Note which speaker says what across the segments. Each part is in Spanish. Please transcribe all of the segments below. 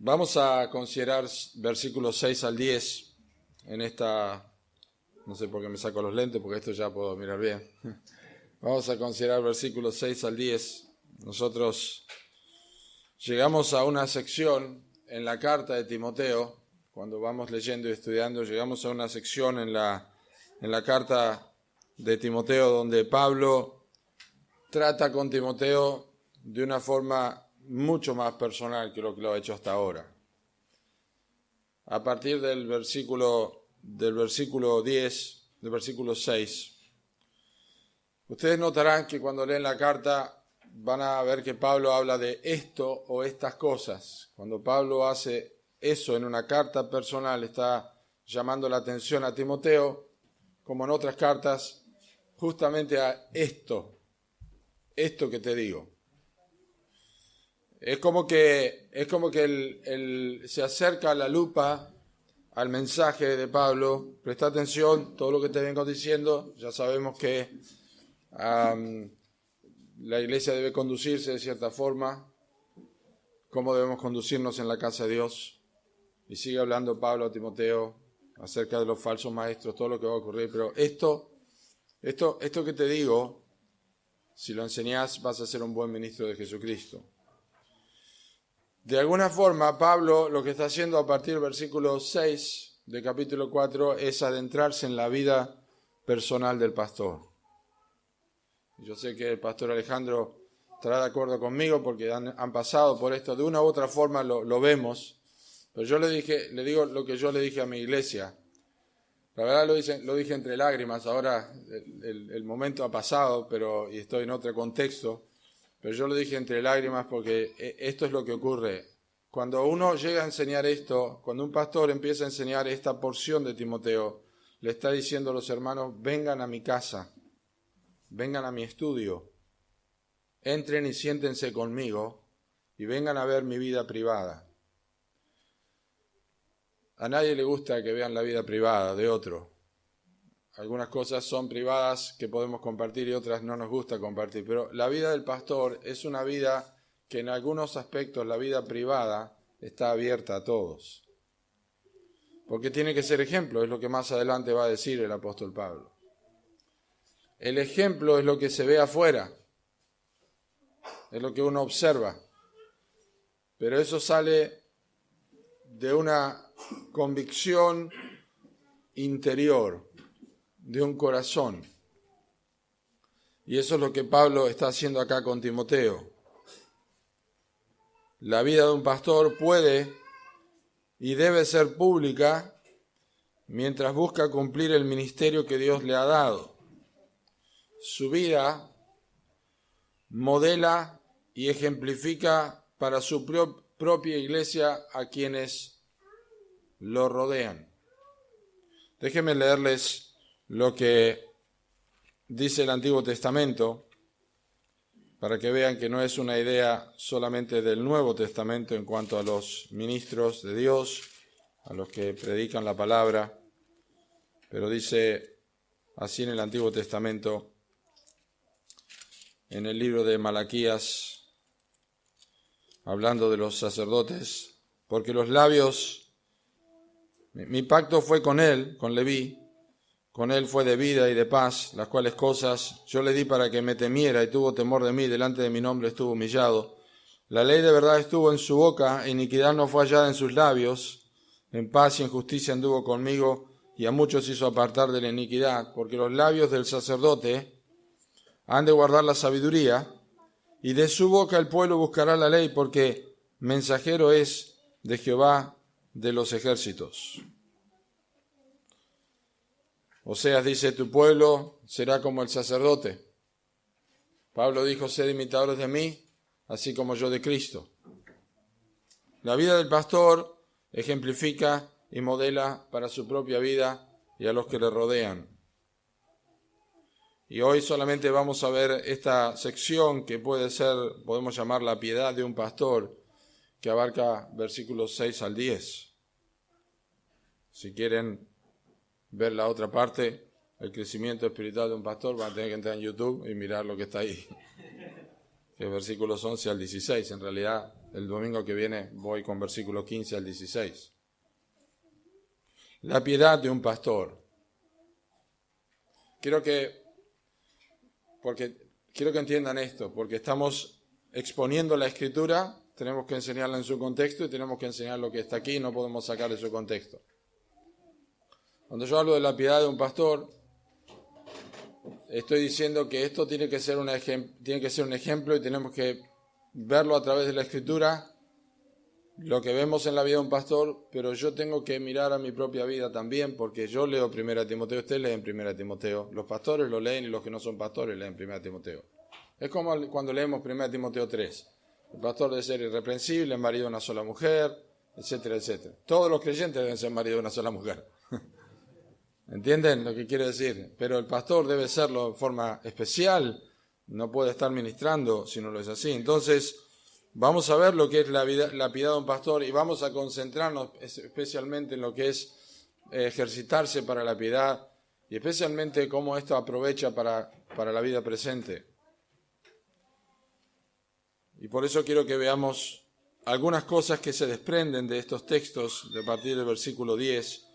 Speaker 1: Vamos a considerar versículos 6 al 10 en esta, no sé por qué me saco los lentes, porque esto ya puedo mirar bien. Vamos a considerar versículos 6 al 10. Nosotros llegamos a una sección en la carta de Timoteo, cuando vamos leyendo y estudiando, llegamos a una sección en la carta de Timoteo donde Pablo trata con Timoteo de una forma mucho más personal que lo ha hecho hasta ahora. A partir del versículo 10, del versículo 6, ustedes notarán que cuando leen la carta van a ver que Pablo habla de esto o estas cosas. Cuando Pablo hace eso en una carta personal, está llamando la atención a Timoteo, como en otras cartas, justamente a esto que te digo. Es como que se acerca la lupa al mensaje de Pablo. Presta atención, todo lo que te vengo diciendo, ya sabemos que la iglesia debe conducirse de cierta forma, cómo debemos conducirnos en la casa de Dios. Y sigue hablando Pablo a Timoteo acerca de los falsos maestros, todo lo que va a ocurrir. Pero esto que te digo, si lo enseñás, vas a ser un buen ministro de Jesucristo. De alguna forma, Pablo lo que está haciendo a partir del versículo 6 del capítulo 4 es adentrarse en la vida personal del pastor. Yo sé que el pastor Alejandro estará de acuerdo conmigo porque han pasado por esto. De una u otra forma lo vemos. Pero yo le digo lo que yo le dije a mi iglesia. La verdad lo dije entre lágrimas. Ahora el momento ha pasado y estoy en otro contexto. Pero yo lo dije entre lágrimas porque esto es lo que ocurre. Cuando uno llega a enseñar esto, cuando un pastor empieza a enseñar esta porción de Timoteo, le está diciendo a los hermanos, vengan a mi casa, vengan a mi estudio, entren y siéntense conmigo y vengan a ver mi vida privada. A nadie le gusta que vean la vida privada de otro. Algunas cosas son privadas que podemos compartir y otras no nos gusta compartir. Pero la vida del pastor es una vida que en algunos aspectos, la vida privada, está abierta a todos. Porque tiene que ser ejemplo, es lo que más adelante va a decir el apóstol Pablo. El ejemplo es lo que se ve afuera, es lo que uno observa. Pero eso sale de una convicción interior, de un corazón. Y eso es lo que Pablo está haciendo acá con Timoteo. La vida de un pastor puede y debe ser pública mientras busca cumplir el ministerio que Dios le ha dado. Su vida modela y ejemplifica para su propia iglesia a quienes lo rodean. Déjenme leerles lo que dice el Antiguo Testamento, para que vean que no es una idea solamente del Nuevo Testamento en cuanto a los ministros de Dios, a los que predican la palabra, pero dice así en el Antiguo Testamento, en el libro de Malaquías, hablando de los sacerdotes, porque los labios, mi pacto fue con él, con Leví, con él fue de vida y de paz, las cuales cosas yo le di para que me temiera y tuvo temor de mí, delante de mi nombre estuvo humillado. La ley de verdad estuvo en su boca, iniquidad no fue hallada en sus labios, en paz y en justicia anduvo conmigo, y a muchos hizo apartar de la iniquidad, porque los labios del sacerdote han de guardar la sabiduría, y de su boca el pueblo buscará la ley, porque mensajero es de Jehová de los ejércitos. Oseas dice, tu pueblo será como el sacerdote. Pablo dijo, sed imitadores de mí, así como yo de Cristo. La vida del pastor ejemplifica y modela para su propia vida y a los que le rodean. Y hoy solamente vamos a ver esta sección que podemos llamar la piedad de un pastor, que abarca versículos 6 al 10. Si quieren ver la otra parte, el crecimiento espiritual de un pastor, van a tener que entrar en YouTube y mirar lo que está ahí. Que es versículos 11 al 16. En realidad El domingo que viene voy con versículo 15 al 16. La piedad de un pastor. Quiero que entiendan esto, porque estamos exponiendo la Escritura, tenemos que enseñarla en su contexto y tenemos que enseñar lo que está aquí, no podemos sacar de su contexto. Cuando yo hablo de la piedad de un pastor, estoy diciendo que esto tiene que ser un ejemplo y tenemos que verlo a través de la Escritura, lo que vemos en la vida de un pastor, pero yo tengo que mirar a mi propia vida también, porque yo leo 1 Timoteo, ustedes leen 1 Timoteo, los pastores lo leen y los que no son pastores leen 1 Timoteo. Es como cuando leemos 1 Timoteo 3. El pastor debe ser irreprensible, marido de una sola mujer, etcétera, etcétera. Todos los creyentes deben ser marido de una sola mujer. ¿Entienden lo que quiero decir? Pero el pastor debe serlo de forma especial, no puede estar ministrando si no lo es así. Entonces, vamos a ver lo que es la piedad de un pastor y vamos a concentrarnos especialmente en lo que es ejercitarse para la piedad y especialmente cómo esto aprovecha para la vida presente. Y por eso quiero que veamos algunas cosas que se desprenden de estos textos, de partir del versículo 10,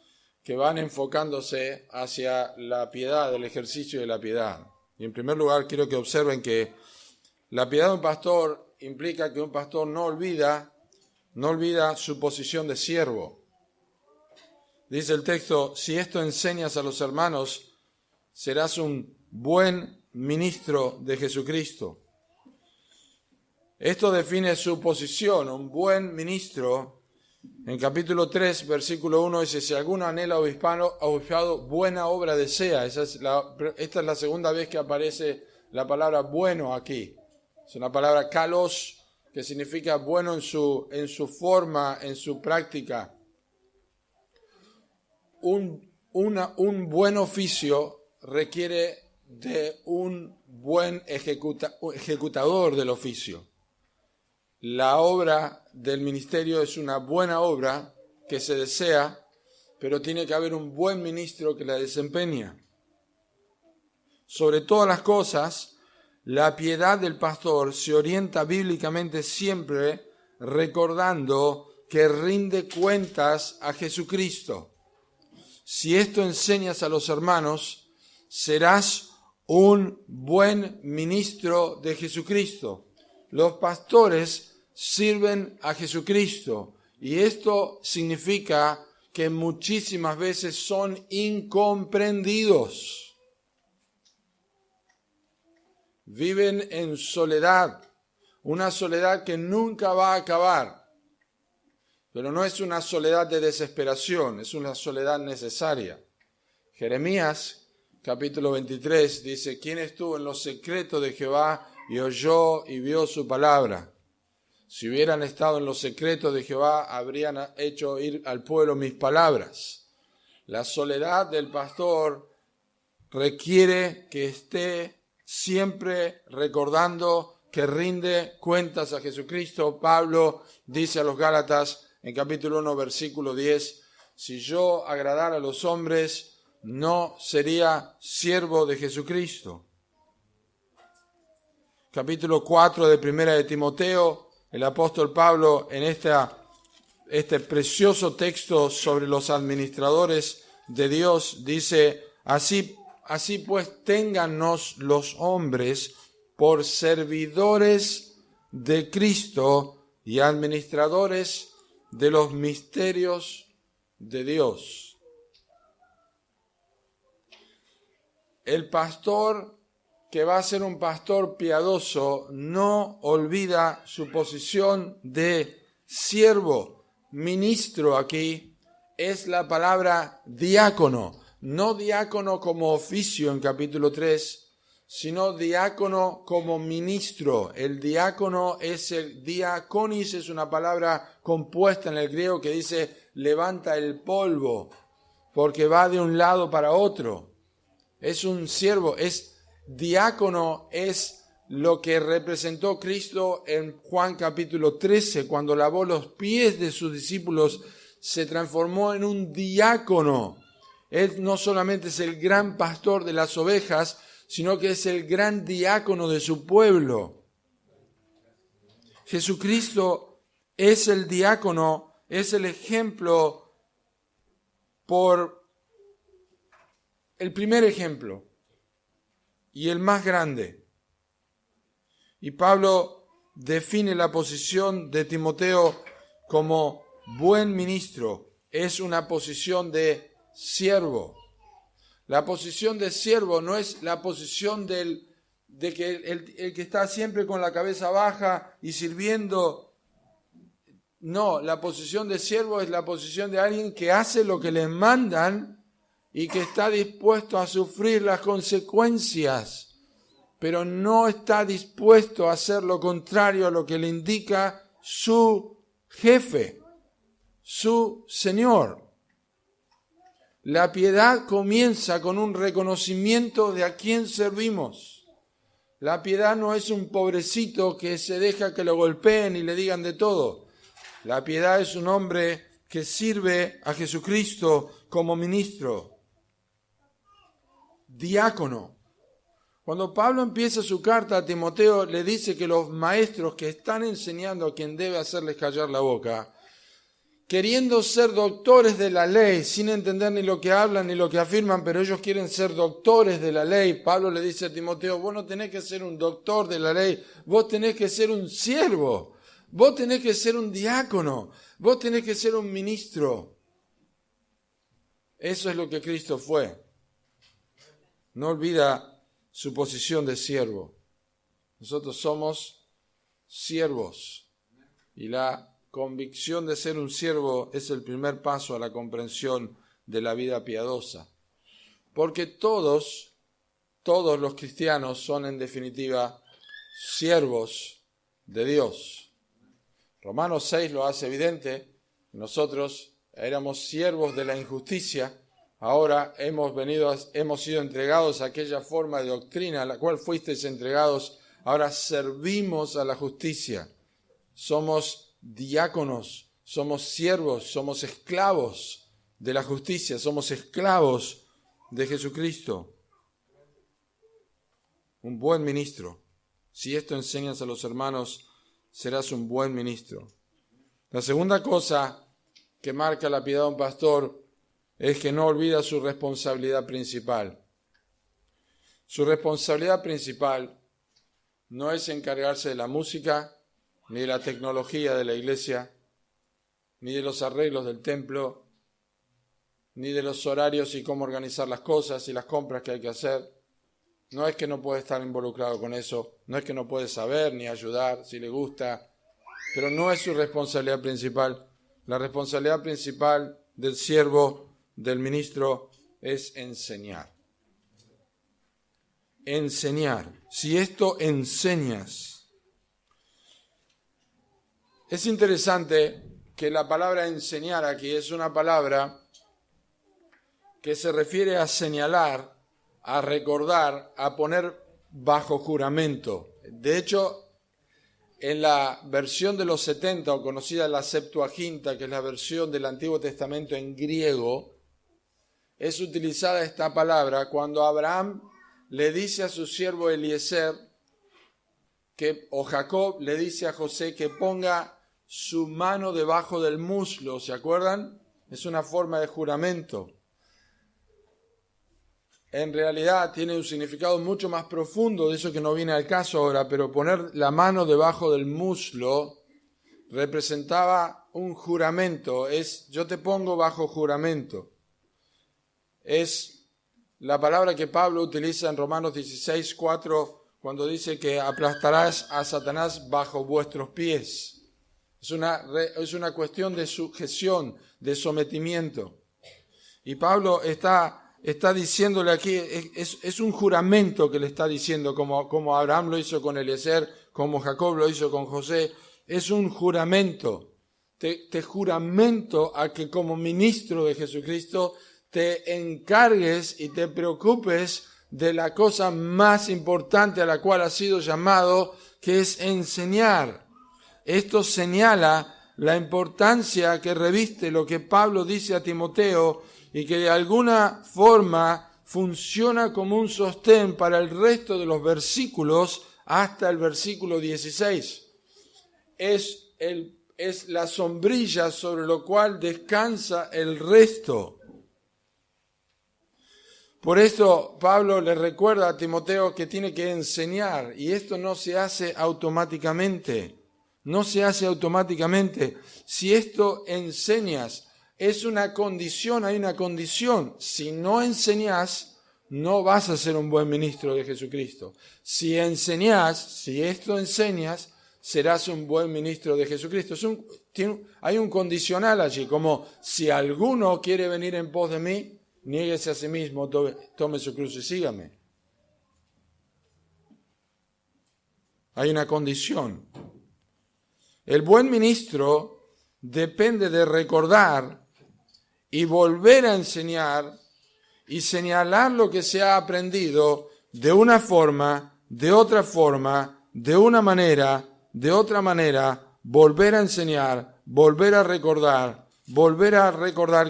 Speaker 1: que van enfocándose hacia la piedad, el ejercicio de la piedad. Y en primer lugar quiero que observen que la piedad de un pastor implica que un pastor no olvida su posición de siervo. Dice el texto, si esto enseñas a los hermanos, serás un buen ministro de Jesucristo. Esto define su posición, un buen ministro. En capítulo 3, versículo 1 dice, si alguno anhela obispado, buena obra desea. Esta es la segunda vez que aparece la palabra bueno aquí. Es una palabra kalos, que significa bueno en su forma, en su práctica. Un buen oficio requiere de un buen ejecutador del oficio. La obra del ministerio es una buena obra que se desea, pero tiene que haber un buen ministro que la desempeña. Sobre todas las cosas, la piedad del pastor se orienta bíblicamente siempre recordando que rinde cuentas a Jesucristo. Si esto enseñas a los hermanos, serás un buen ministro de Jesucristo. Los pastores sirven a Jesucristo y esto significa que muchísimas veces son incomprendidos. Viven en soledad, una soledad que nunca va a acabar, pero no es una soledad de desesperación, es una soledad necesaria. Jeremías, capítulo 23, dice, ¿quién estuvo en lo secreto de Jehová y oyó y vio su palabra? Si hubieran estado en lo secreto de Jehová, habrían hecho oír al pueblo mis palabras. La soledad del pastor requiere que esté siempre recordando que rinde cuentas a Jesucristo. Pablo dice a los Gálatas en capítulo 1, versículo 10, si yo agradara a los hombres, no sería siervo de Jesucristo. Capítulo 4 de 1 de Timoteo, el apóstol Pablo en este precioso texto sobre los administradores de Dios dice, así pues téngannos los hombres por servidores de Cristo y administradores de los misterios de Dios. El pastor que va a ser un pastor piadoso no olvida su posición de siervo. Ministro aquí es la palabra diácono, no diácono como oficio en capítulo 3, sino diácono como ministro. El diácono es el diaconis, es una palabra compuesta en el griego que dice levanta el polvo, porque va de un lado para otro. Es un siervo, diácono es lo que representó Cristo en Juan capítulo 13, cuando lavó los pies de sus discípulos, se transformó en un diácono. Él no solamente es el gran pastor de las ovejas, sino que es el gran diácono de su pueblo. Jesucristo es el diácono, es el ejemplo el primer ejemplo y el más grande. Y Pablo define la posición de Timoteo como buen ministro. Es una posición de siervo. La posición de siervo no es la posición de que el que está siempre con la cabeza baja y sirviendo. No, la posición de siervo es la posición de alguien que hace lo que le mandan y que está dispuesto a sufrir las consecuencias, pero no está dispuesto a hacer lo contrario a lo que le indica su jefe, su Señor. La piedad comienza con un reconocimiento de a quién servimos. La piedad no es un pobrecito que se deja que lo golpeen y le digan de todo. La piedad es un hombre que sirve a Jesucristo como ministro, diácono. Cuando Pablo empieza su carta a Timoteo, le dice que los maestros que están enseñando a quien debe hacerles callar la boca, queriendo ser doctores de la ley, sin entender ni lo que hablan ni lo que afirman, pero ellos quieren ser doctores de la ley. Pablo le dice a Timoteo, vos no tenés que ser un doctor de la ley, vos tenés que ser un siervo, vos tenés que ser un diácono, vos tenés que ser un ministro. Eso es lo que Cristo fue. No olvida su posición de siervo. Nosotros somos siervos y la convicción de ser un siervo es el primer paso a la comprensión de la vida piadosa. Porque todos los cristianos son en definitiva siervos de Dios. Romanos 6 lo hace evidente. Nosotros éramos siervos de la injusticia. Ahora hemos sido entregados a aquella forma de doctrina a la cual fuisteis entregados. Ahora servimos a la justicia. Somos diáconos, somos siervos, somos esclavos de la justicia, somos esclavos de Jesucristo. Un buen ministro. Si esto enseñas a los hermanos, serás un buen ministro. La segunda cosa que marca la piedad de un pastor es que no olvida su responsabilidad principal. Su responsabilidad principal no es encargarse de la música, ni de la tecnología de la iglesia, ni de los arreglos del templo, ni de los horarios y cómo organizar las cosas y las compras que hay que hacer. No es que no puede estar involucrado con eso, no es que no puede saber ni ayudar si le gusta, pero no es su responsabilidad principal. La responsabilidad principal del siervo, del ministro, es enseñar. Enseñar. Si esto enseñas. Es interesante que la palabra enseñar aquí es una palabra que se refiere a señalar, a recordar, a poner bajo juramento. De hecho, en la versión de los 70, o conocida la Septuaginta, que es la versión del Antiguo Testamento en griego, es utilizada esta palabra cuando Abraham le dice a su siervo Eliezer, o Jacob le dice a José que ponga su mano debajo del muslo, ¿se acuerdan? Es una forma de juramento. En realidad tiene un significado mucho más profundo, de eso que no viene al caso ahora, pero poner la mano debajo del muslo representaba un juramento, es yo te pongo bajo juramento. Es la palabra que Pablo utiliza en Romanos 16:4 cuando dice que aplastarás a Satanás bajo vuestros pies. Es una cuestión de sujeción, de sometimiento. Y Pablo está diciéndole aquí, es un juramento que le está diciendo, como Abraham lo hizo con Eliezer, como Jacob lo hizo con José. Es un juramento. Te juramento a que como ministro de Jesucristo te encargues y te preocupes de la cosa más importante a la cual has sido llamado, que es enseñar. Esto señala la importancia que reviste lo que Pablo dice a Timoteo y que de alguna forma funciona como un sostén para el resto de los versículos hasta el versículo 16. Es el es la sombrilla sobre lo cual descansa el resto. Por esto Pablo le recuerda a Timoteo que tiene que enseñar, y esto no se hace automáticamente. No se hace automáticamente. Si esto enseñas, es una condición, hay una condición. Si no enseñas, no vas a ser un buen ministro de Jesucristo. Si enseñas, si esto enseñas, serás un buen ministro de Jesucristo. Hay un condicional allí, como si alguno quiere venir en pos de mí, niéguese a sí mismo, tome su cruz y sígame. Hay una condición. El buen ministro depende de recordar y volver a enseñar y señalar lo que se ha aprendido de una forma, de otra forma, de una manera, de otra manera, volver a enseñar, volver a recordar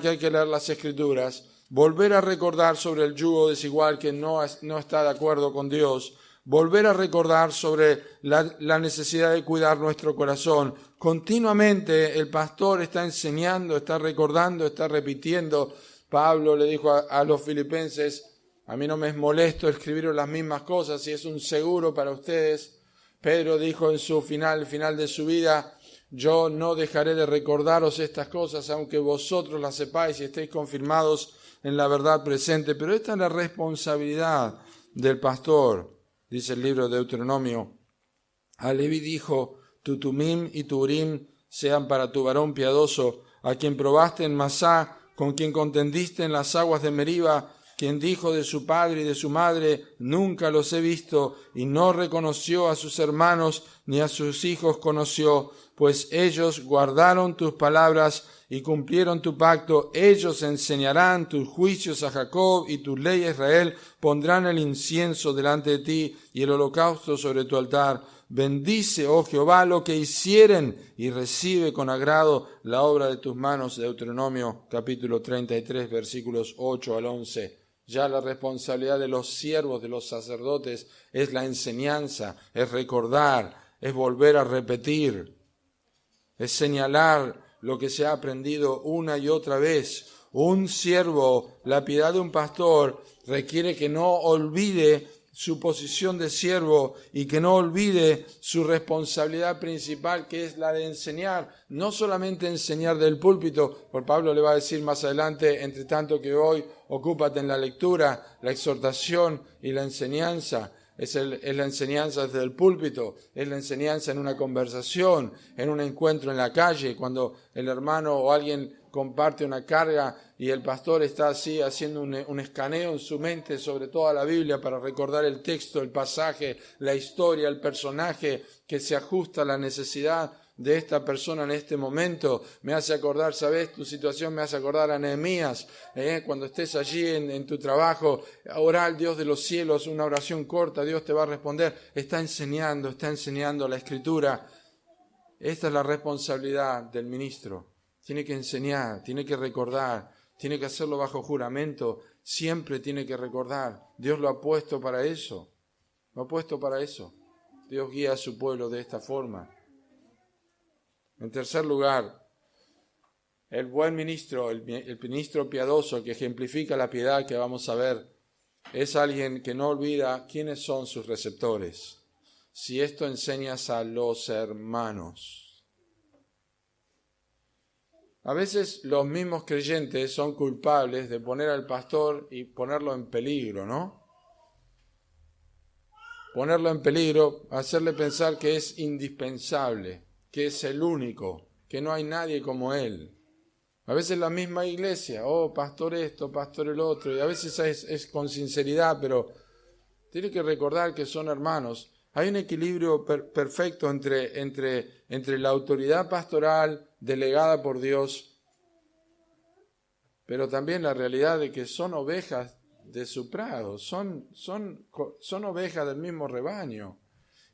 Speaker 1: que hay que leer las Escrituras, volver a recordar sobre el yugo desigual que no está de acuerdo con Dios, volver a recordar sobre la necesidad de cuidar nuestro corazón. Continuamente el pastor está enseñando, está recordando, está repitiendo. Pablo le dijo a los filipenses, a mí no me es molesto escribiros las mismas cosas si es un seguro para ustedes. Pedro dijo en su final de su vida, yo no dejaré de recordaros estas cosas, aunque vosotros las sepáis y estéis confirmados en la verdad presente. Pero esta es la responsabilidad del pastor, dice el libro de Deuteronomio. A Leví dijo, tu Tumim y tu Urim sean para tu varón piadoso, a quien probaste en Masá, con quien contendiste en las aguas de Meriba, quien dijo de su padre y de su madre, nunca los he visto, y no reconoció a sus hermanos, ni a sus hijos conoció, pues ellos guardaron tus palabras y cumplieron tu pacto. Ellos enseñarán tus juicios a Jacob y tu ley a Israel, pondrán el incienso delante de ti y el holocausto sobre tu altar. Bendice, oh Jehová, lo que hicieren y recibe con agrado la obra de tus manos. Deuteronomio capítulo 33, versículos 8 al 11. Ya la responsabilidad de los siervos, de los sacerdotes, es la enseñanza, es recordar, es volver a repetir, es señalar lo que se ha aprendido una y otra vez. Un siervo, la piedad de un pastor, requiere que no olvide su posición de siervo y que no olvide su responsabilidad principal, que es la de enseñar, no solamente enseñar del púlpito, por Pablo le va a decir más adelante, entre tanto que hoy ocúpate en la lectura, la exhortación y la enseñanza. Es la enseñanza desde el púlpito, es la enseñanza en una conversación, en un encuentro en la calle, cuando el hermano o alguien comparte una carga y el pastor está así haciendo un escaneo en su mente sobre toda la Biblia para recordar el texto, el pasaje, la historia, el personaje que se ajusta a la necesidad de esta persona en este momento. Me hace acordar, ¿sabes? Tu situación me hace acordar a Nehemías, cuando estés allí en tu trabajo, orá al Dios de los cielos, una oración corta, Dios te va a responder. Está enseñando la Escritura. Esta es la responsabilidad del ministro. Tiene que enseñar, tiene que recordar, tiene que hacerlo bajo juramento, siempre tiene que recordar. Dios lo ha puesto para eso, lo ha puesto para eso. Dios guía a su pueblo de esta forma. En tercer lugar, el buen ministro, el ministro piadoso que ejemplifica la piedad que vamos a ver, es alguien que no olvida quiénes son sus receptores. Si esto enseñas a los hermanos. A veces los mismos creyentes son culpables de poner al pastor y ponerlo en peligro, ¿no? Ponerlo en peligro, hacerle pensar que es indispensable, que es el único, que no hay nadie como él. A veces la misma iglesia, pastor esto, pastor el otro, y a veces es con sinceridad, pero tiene que recordar que son hermanos. Hay un equilibrio perfecto entre la autoridad pastoral delegada por Dios, pero también la realidad de que son ovejas de su prado, son ovejas del mismo rebaño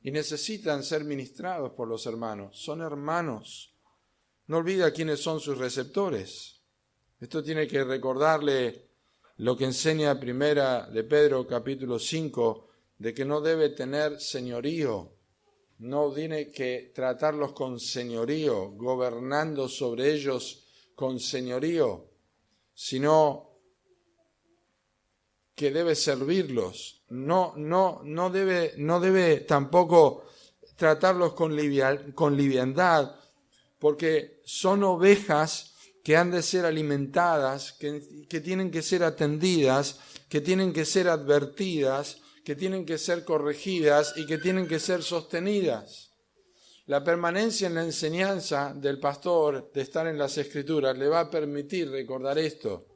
Speaker 1: y necesitan ser ministrados por los hermanos. Son hermanos. No olvida quiénes son sus receptores. Esto tiene que recordarle lo que enseña Primera de Pedro capítulo 5, de que no debe tener señorío. no tiene que tratarlos con señorío, gobernando sobre ellos con señorío, sino que debe servirlos. No debe tampoco tratarlos con liviandad, porque son ovejas que han de ser alimentadas, que tienen que ser atendidas, que tienen que ser advertidas, que tienen que ser corregidas y que tienen que ser sostenidas. La permanencia en la enseñanza del pastor, de estar en las Escrituras, le va a permitir recordar esto.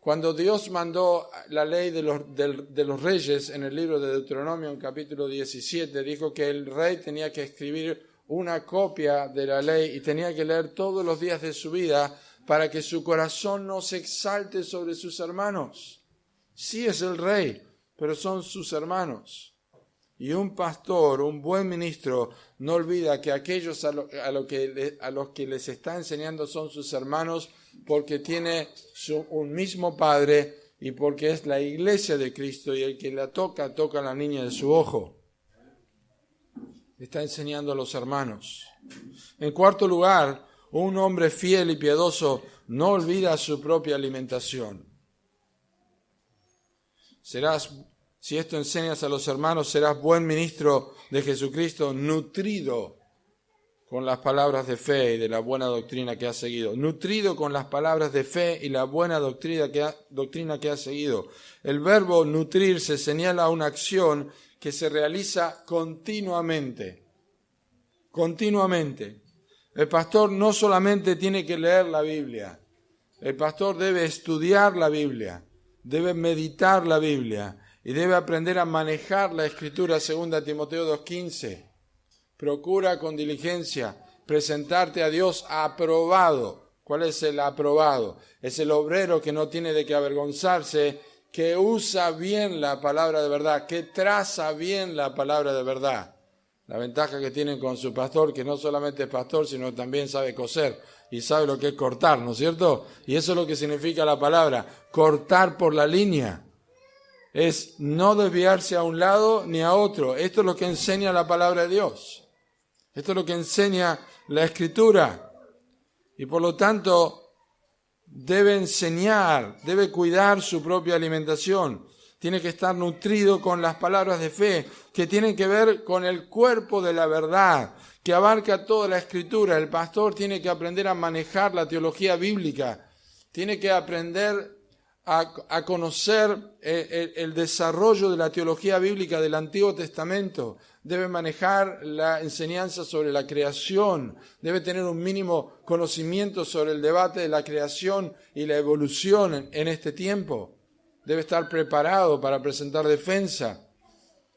Speaker 1: Cuando Dios mandó la ley de los reyes en el libro de Deuteronomio, en capítulo 17, dijo que el rey tenía que escribir una copia de la ley y tenía que leer todos los días de su vida para que su corazón no se exalte sobre sus hermanos. Sí es el rey, pero son sus hermanos. Y un pastor, un buen ministro, no olvida que aquellos a los que les está enseñando son sus hermanos, porque tiene un mismo Padre y porque es la iglesia de Cristo, y el que la toca a la niña de su ojo. Está enseñando a los hermanos. En cuarto lugar, un hombre fiel y piadoso no olvida su propia alimentación. Si esto enseñas a los hermanos, serás buen ministro de Jesucristo, nutrido con las palabras de fe y de la buena doctrina que has seguido. Nutrido con las palabras de fe y la buena doctrina que has seguido. El verbo nutrirse señala una acción que se realiza continuamente. Continuamente. El pastor no solamente tiene que leer la Biblia. El pastor debe estudiar la Biblia, debe meditar la Biblia y debe aprender a manejar la Escritura, 2 Timoteo 2:15. Procura con diligencia presentarte a Dios aprobado. ¿Cuál es el aprobado? Es el obrero que no tiene de qué avergonzarse, que usa bien la palabra de verdad, que traza bien la palabra de verdad. La ventaja que tienen con su pastor, que no solamente es pastor, sino también sabe coser y sabe lo que es cortar, ¿no es cierto? Y eso es lo que significa la palabra, cortar por la línea. Es no desviarse a un lado ni a otro. Esto es lo que enseña la palabra de Dios. Esto es lo que enseña la Escritura. Y por lo tanto, debe enseñar, debe cuidar su propia alimentación. Tiene que estar nutrido con las palabras de fe, que tienen que ver con el cuerpo de la verdad, que abarca toda la Escritura. El pastor tiene que aprender a manejar la teología bíblica. Tiene que aprender a conocer el desarrollo de la teología bíblica del Antiguo Testamento. Debe manejar la enseñanza sobre la creación. Debe tener un mínimo conocimiento sobre el debate de la creación y la evolución en este tiempo. Debe estar preparado para presentar defensa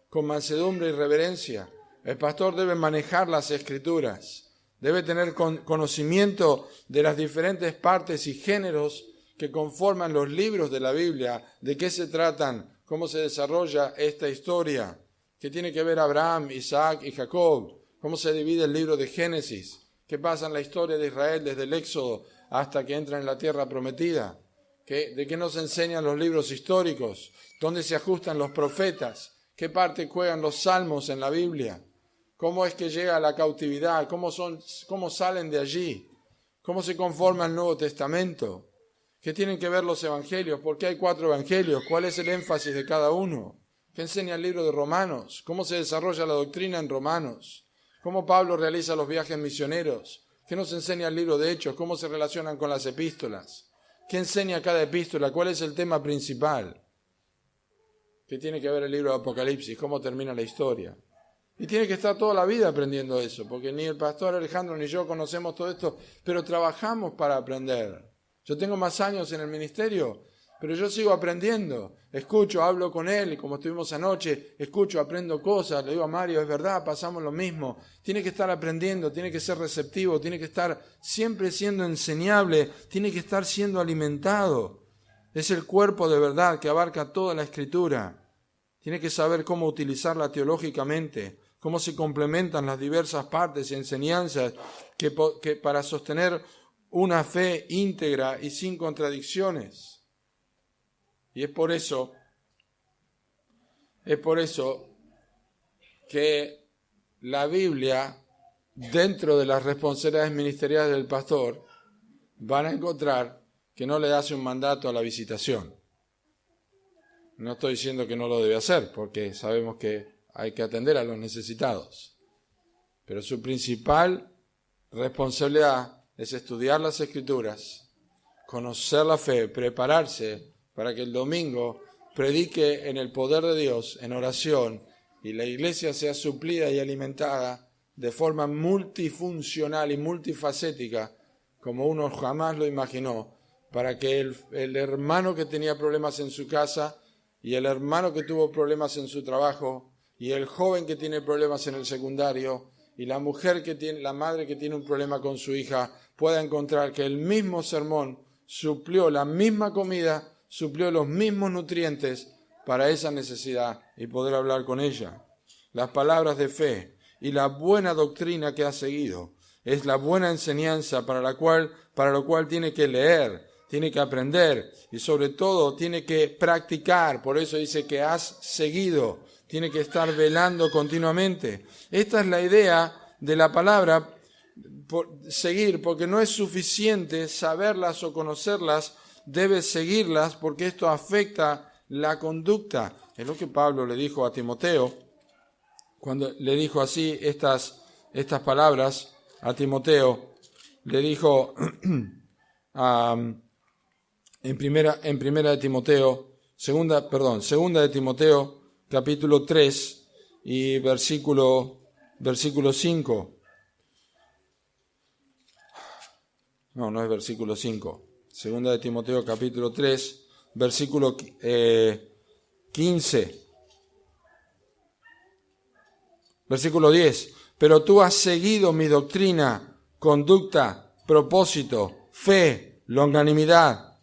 Speaker 1: con mansedumbre y reverencia. El pastor debe manejar las Escrituras. Debe tener conocimiento de las diferentes partes y géneros que conforman los libros de la Biblia, de qué se tratan, cómo se desarrolla esta historia, qué tiene que ver Abraham, Isaac y Jacob, cómo se divide el libro de Génesis, qué pasa en la historia de Israel desde el Éxodo hasta que entra en la tierra prometida, de qué nos enseñan los libros históricos, dónde se ajustan los profetas, qué parte juegan los salmos en la Biblia, cómo es que llega a la cautividad, cómo salen de allí, cómo se conforma el Nuevo Testamento. ¿Qué tienen que ver los evangelios? ¿Por qué hay 4 evangelios? ¿Cuál es el énfasis de cada uno? ¿Qué enseña el libro de Romanos? ¿Cómo se desarrolla la doctrina en Romanos? ¿Cómo Pablo realiza los viajes misioneros? ¿Qué nos enseña el libro de Hechos? ¿Cómo se relacionan con las epístolas? ¿Qué enseña cada epístola? ¿Cuál es el tema principal? ¿Qué tiene que ver el libro de Apocalipsis? ¿Cómo termina la historia? Y tiene que estar toda la vida aprendiendo eso, porque ni el pastor Alejandro ni yo conocemos todo esto, pero trabajamos para aprender. Yo tengo más años en el ministerio, pero yo sigo aprendiendo. Escucho, hablo con él, como estuvimos anoche, escucho, aprendo cosas. Le digo a Mario, es verdad, pasamos lo mismo. Tiene que estar aprendiendo, tiene que ser receptivo, tiene que estar siempre siendo enseñable, tiene que estar siendo alimentado. Es el cuerpo de verdad que abarca toda la Escritura. Tiene que saber cómo utilizarla teológicamente, cómo se complementan las diversas partes y enseñanzas que para sostener una fe íntegra y sin contradicciones. Y es por eso que la Biblia, dentro de las responsabilidades ministeriales del pastor, van a encontrar que no le hace un mandato a la visitación. No estoy diciendo que no lo debe hacer, porque sabemos que hay que atender a los necesitados. Pero su principal responsabilidad es estudiar las Escrituras, conocer la fe, prepararse para que el domingo predique en el poder de Dios, en oración, y la iglesia sea suplida y alimentada de forma multifuncional y multifacética, como uno jamás lo imaginó, para que el hermano que tenía problemas en su casa y el hermano que tuvo problemas en su trabajo y el joven que tiene problemas en el secundario y la mujer que tiene, la madre que tiene un problema con su hija, pueda encontrar que el mismo sermón suplió la misma comida, suplió los mismos nutrientes para esa necesidad y poder hablar con ella. Las palabras de fe y la buena doctrina que ha seguido es la buena enseñanza para lo cual tiene que leer, tiene que aprender y sobre todo tiene que practicar. Por eso dice que has seguido, tiene que estar velando continuamente. Esta es la idea de la palabra seguir, porque no es suficiente saberlas o conocerlas, debes seguirlas porque esto afecta la conducta. Es lo que Pablo le dijo a Timoteo, cuando le dijo así estas palabras a Timoteo. Le dijo en primera de Timoteo, segunda de Timoteo, capítulo 3 y versículo 5. No es versículo 5. Segunda de Timoteo, capítulo 3, versículo 15. Versículo 10. Pero tú has seguido mi doctrina, conducta, propósito, fe, longanimidad,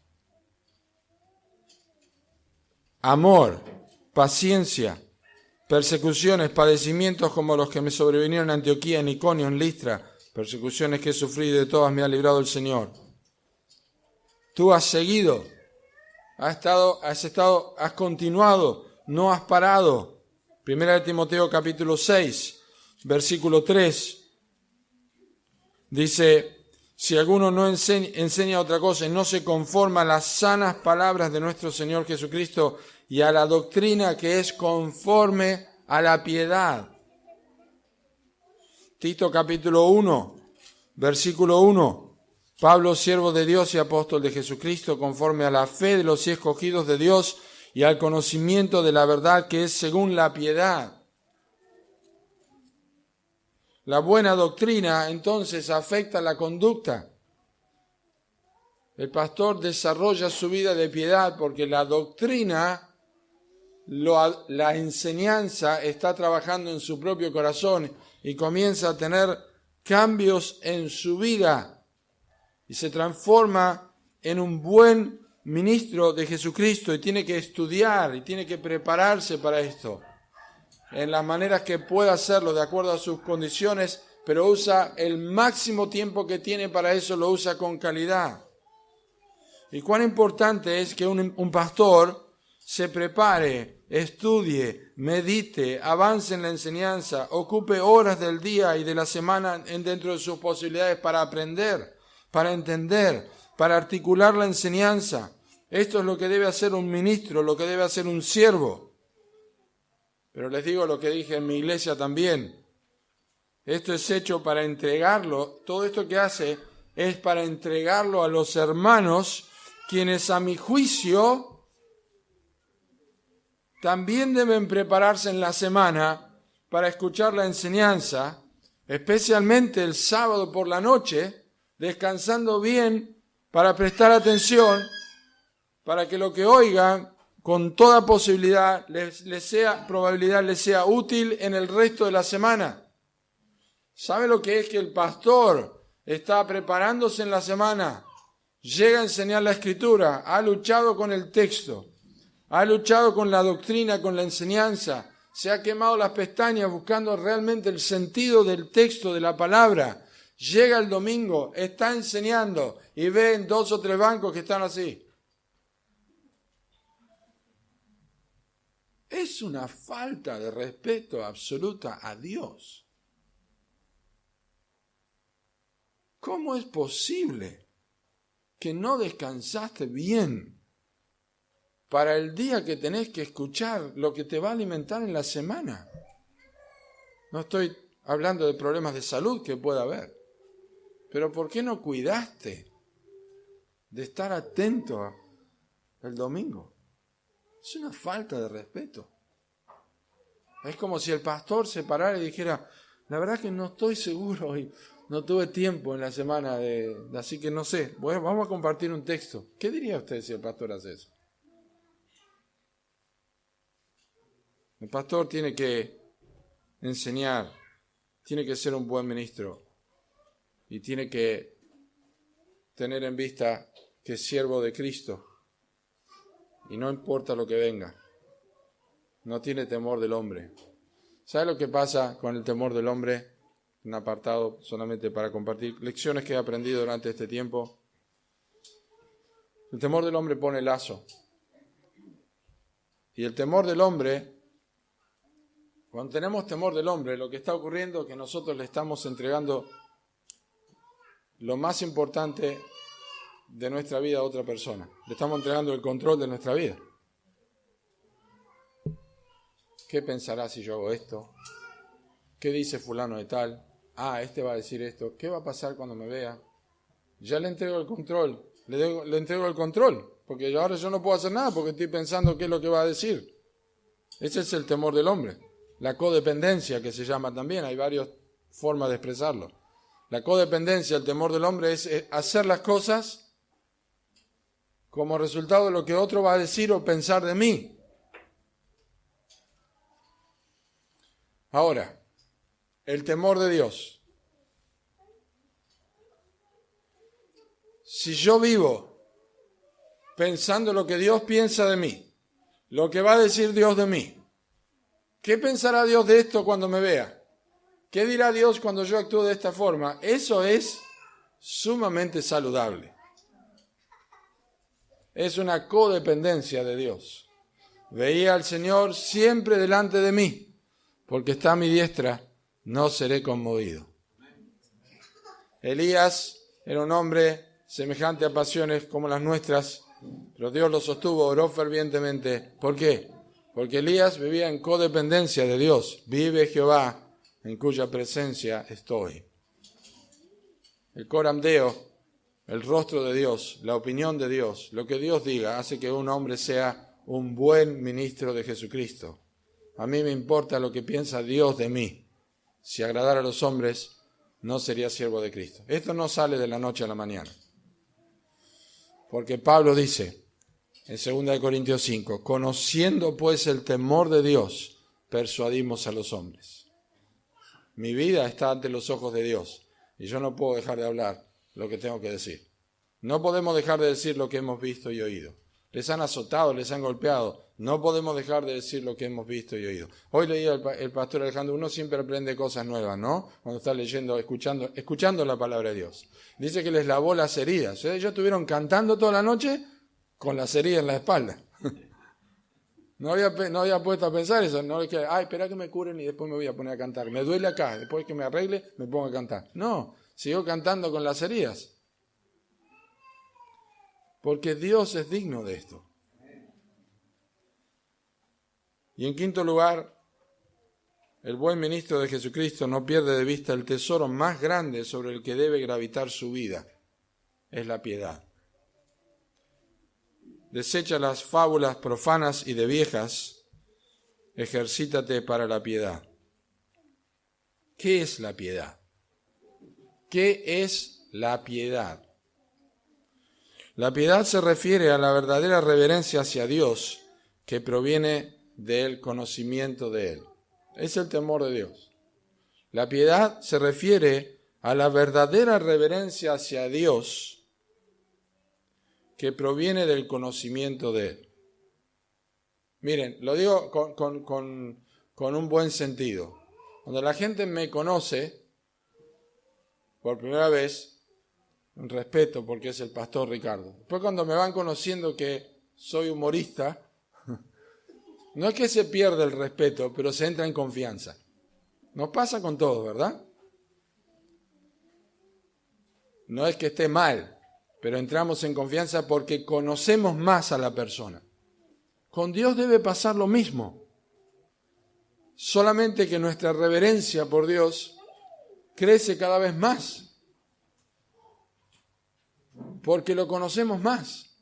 Speaker 1: amor, paciencia, persecuciones, padecimientos como los que me sobrevinieron en Antioquía, en Iconio, en Listra, persecuciones que he sufrido y de todas me ha librado el Señor. Tú has seguido, has continuado, no has parado. Primera de Timoteo capítulo 6, versículo 3, dice, si alguno no enseña otra cosa y no se conforma a las sanas palabras de nuestro Señor Jesucristo y a la doctrina que es conforme a la piedad. Tito capítulo 1, versículo 1. Pablo, siervo de Dios y apóstol de Jesucristo, conforme a la fe de los escogidos de Dios y al conocimiento de la verdad que es según la piedad. La buena doctrina entonces afecta la conducta. El pastor desarrolla su vida de piedad porque la doctrina, la enseñanza está trabajando en su propio corazón y comienza a tener cambios en su vida. Y se transforma en un buen ministro de Jesucristo y tiene que estudiar y tiene que prepararse para esto, en las maneras que pueda hacerlo de acuerdo a sus condiciones, pero usa el máximo tiempo que tiene para eso, lo usa con calidad. Y cuán importante es que un pastor se prepare, estudie, medite, avance en la enseñanza, ocupe horas del día y de la semana dentro de sus posibilidades para aprender, para entender, para articular la enseñanza. Esto es lo que debe hacer un ministro, lo que debe hacer un siervo. Pero les digo lo que dije en mi iglesia también. Esto es hecho para entregarlo, todo esto que hace es para entregarlo a los hermanos, quienes a mi juicio también deben prepararse en la semana para escuchar la enseñanza, especialmente el sábado por la noche, descansando bien para prestar atención, para que lo que oigan con toda probabilidad les sea útil en el resto de la semana. ¿Sabe lo que es que el pastor está preparándose en la semana? Llega a enseñar la Escritura, ha luchado con el texto, ha luchado con la doctrina, con la enseñanza, se ha quemado las pestañas buscando realmente el sentido del texto, de la palabra. Llega el domingo, está enseñando y ven 2 o 3 bancos que están así. Es una falta de respeto absoluta a Dios. ¿cómo es posible que no descansaste bien para el día que tenés que escuchar lo que te va a alimentar en la semana? No estoy hablando de problemas de salud que pueda haber, pero ¿por qué no cuidaste de estar atento el domingo? Es una falta de respeto. Es como si el pastor se parara y dijera, la verdad que no estoy seguro y no tuve tiempo en la semana, así que no sé, vamos a compartir un texto. ¿Qué diría usted si el pastor hace eso? El pastor tiene que enseñar, tiene que ser un buen ministro y tiene que tener en vista que es siervo de Cristo y no importa lo que venga, no tiene temor del hombre. ¿Sabe lo que pasa con el temor del hombre? Un apartado solamente para compartir lecciones que he aprendido durante este tiempo. El temor del hombre pone lazo. Y el temor del hombre, cuando tenemos temor del hombre, lo que está ocurriendo es que nosotros le estamos entregando lo más importante de nuestra vida a otra persona. Le estamos entregando el control de nuestra vida. ¿Qué pensará si yo hago esto? ¿Qué dice fulano de tal? Este va a decir esto. ¿Qué va a pasar cuando me vea? Ya le entrego el control. Le entrego el control. Porque ahora yo no puedo hacer nada porque estoy pensando qué es lo que va a decir. Ese es el temor del hombre. La codependencia, que se llama también. Hay varias formas de expresarlo. La codependencia, el temor del hombre, es hacer las cosas como resultado de lo que otro va a decir o pensar de mí. Ahora, el temor de Dios. Si yo vivo pensando lo que Dios piensa de mí, lo que va a decir Dios de mí, ¿qué pensará Dios de esto cuando me vea? ¿Qué dirá Dios cuando yo actúe de esta forma? Eso es sumamente saludable. Es una codependencia de Dios. Veía al Señor siempre delante de mí. Porque está a mi diestra, no seré conmovido. Elías era un hombre semejante a pasiones como las nuestras, pero Dios lo sostuvo, oró fervientemente. ¿Por qué? Porque Elías vivía en codependencia de Dios. Vive Jehová, en cuya presencia estoy. El coram Deo, el rostro de Dios, la opinión de Dios, lo que Dios diga, hace que un hombre sea un buen ministro de Jesucristo. A mí me importa lo que piensa Dios de mí. Si agradara a los hombres, no sería siervo de Cristo. Esto no sale de la noche a la mañana. Porque Pablo dice en 2 Corintios 5, conociendo pues el temor de Dios, persuadimos a los hombres. Mi vida está ante los ojos de Dios y yo no puedo dejar de hablar lo que tengo que decir. No podemos dejar de decir lo que hemos visto y oído. Les han azotado, les han golpeado. No podemos dejar de decir lo que hemos visto y oído. Hoy leía el pastor Alejandro, uno siempre aprende cosas nuevas, ¿no? Cuando está leyendo, escuchando la palabra de Dios. Dice que les lavó las heridas. Ellos estuvieron cantando toda la noche con las heridas en la espalda. No había puesto a pensar eso. No es que, espera que me curen y después me voy a poner a cantar. Me duele acá, después que me arregle me pongo a cantar. No, siguió cantando con las heridas. Porque Dios es digno de esto. Y en quinto lugar, el buen ministro de Jesucristo no pierde de vista el tesoro más grande sobre el que debe gravitar su vida. Es la piedad. Desecha las fábulas profanas y de viejas, ejercítate para la piedad. ¿Qué es la piedad? ¿Qué es la piedad? La piedad se refiere a la verdadera reverencia hacia Dios que proviene del conocimiento de Él. Es el temor de Dios. La piedad se refiere a la verdadera reverencia hacia Dios que proviene del conocimiento de Él. Miren, lo digo con un buen sentido. Cuando la gente me conoce por primera vez, un respeto porque es el pastor Ricardo. Después cuando me van conociendo que soy humorista, no es que se pierda el respeto, pero se entra en confianza. Nos pasa con todos, ¿verdad? No es que esté mal, pero entramos en confianza porque conocemos más a la persona. Con Dios debe pasar lo mismo. Solamente que nuestra reverencia por Dios crece cada vez más, porque lo conocemos más.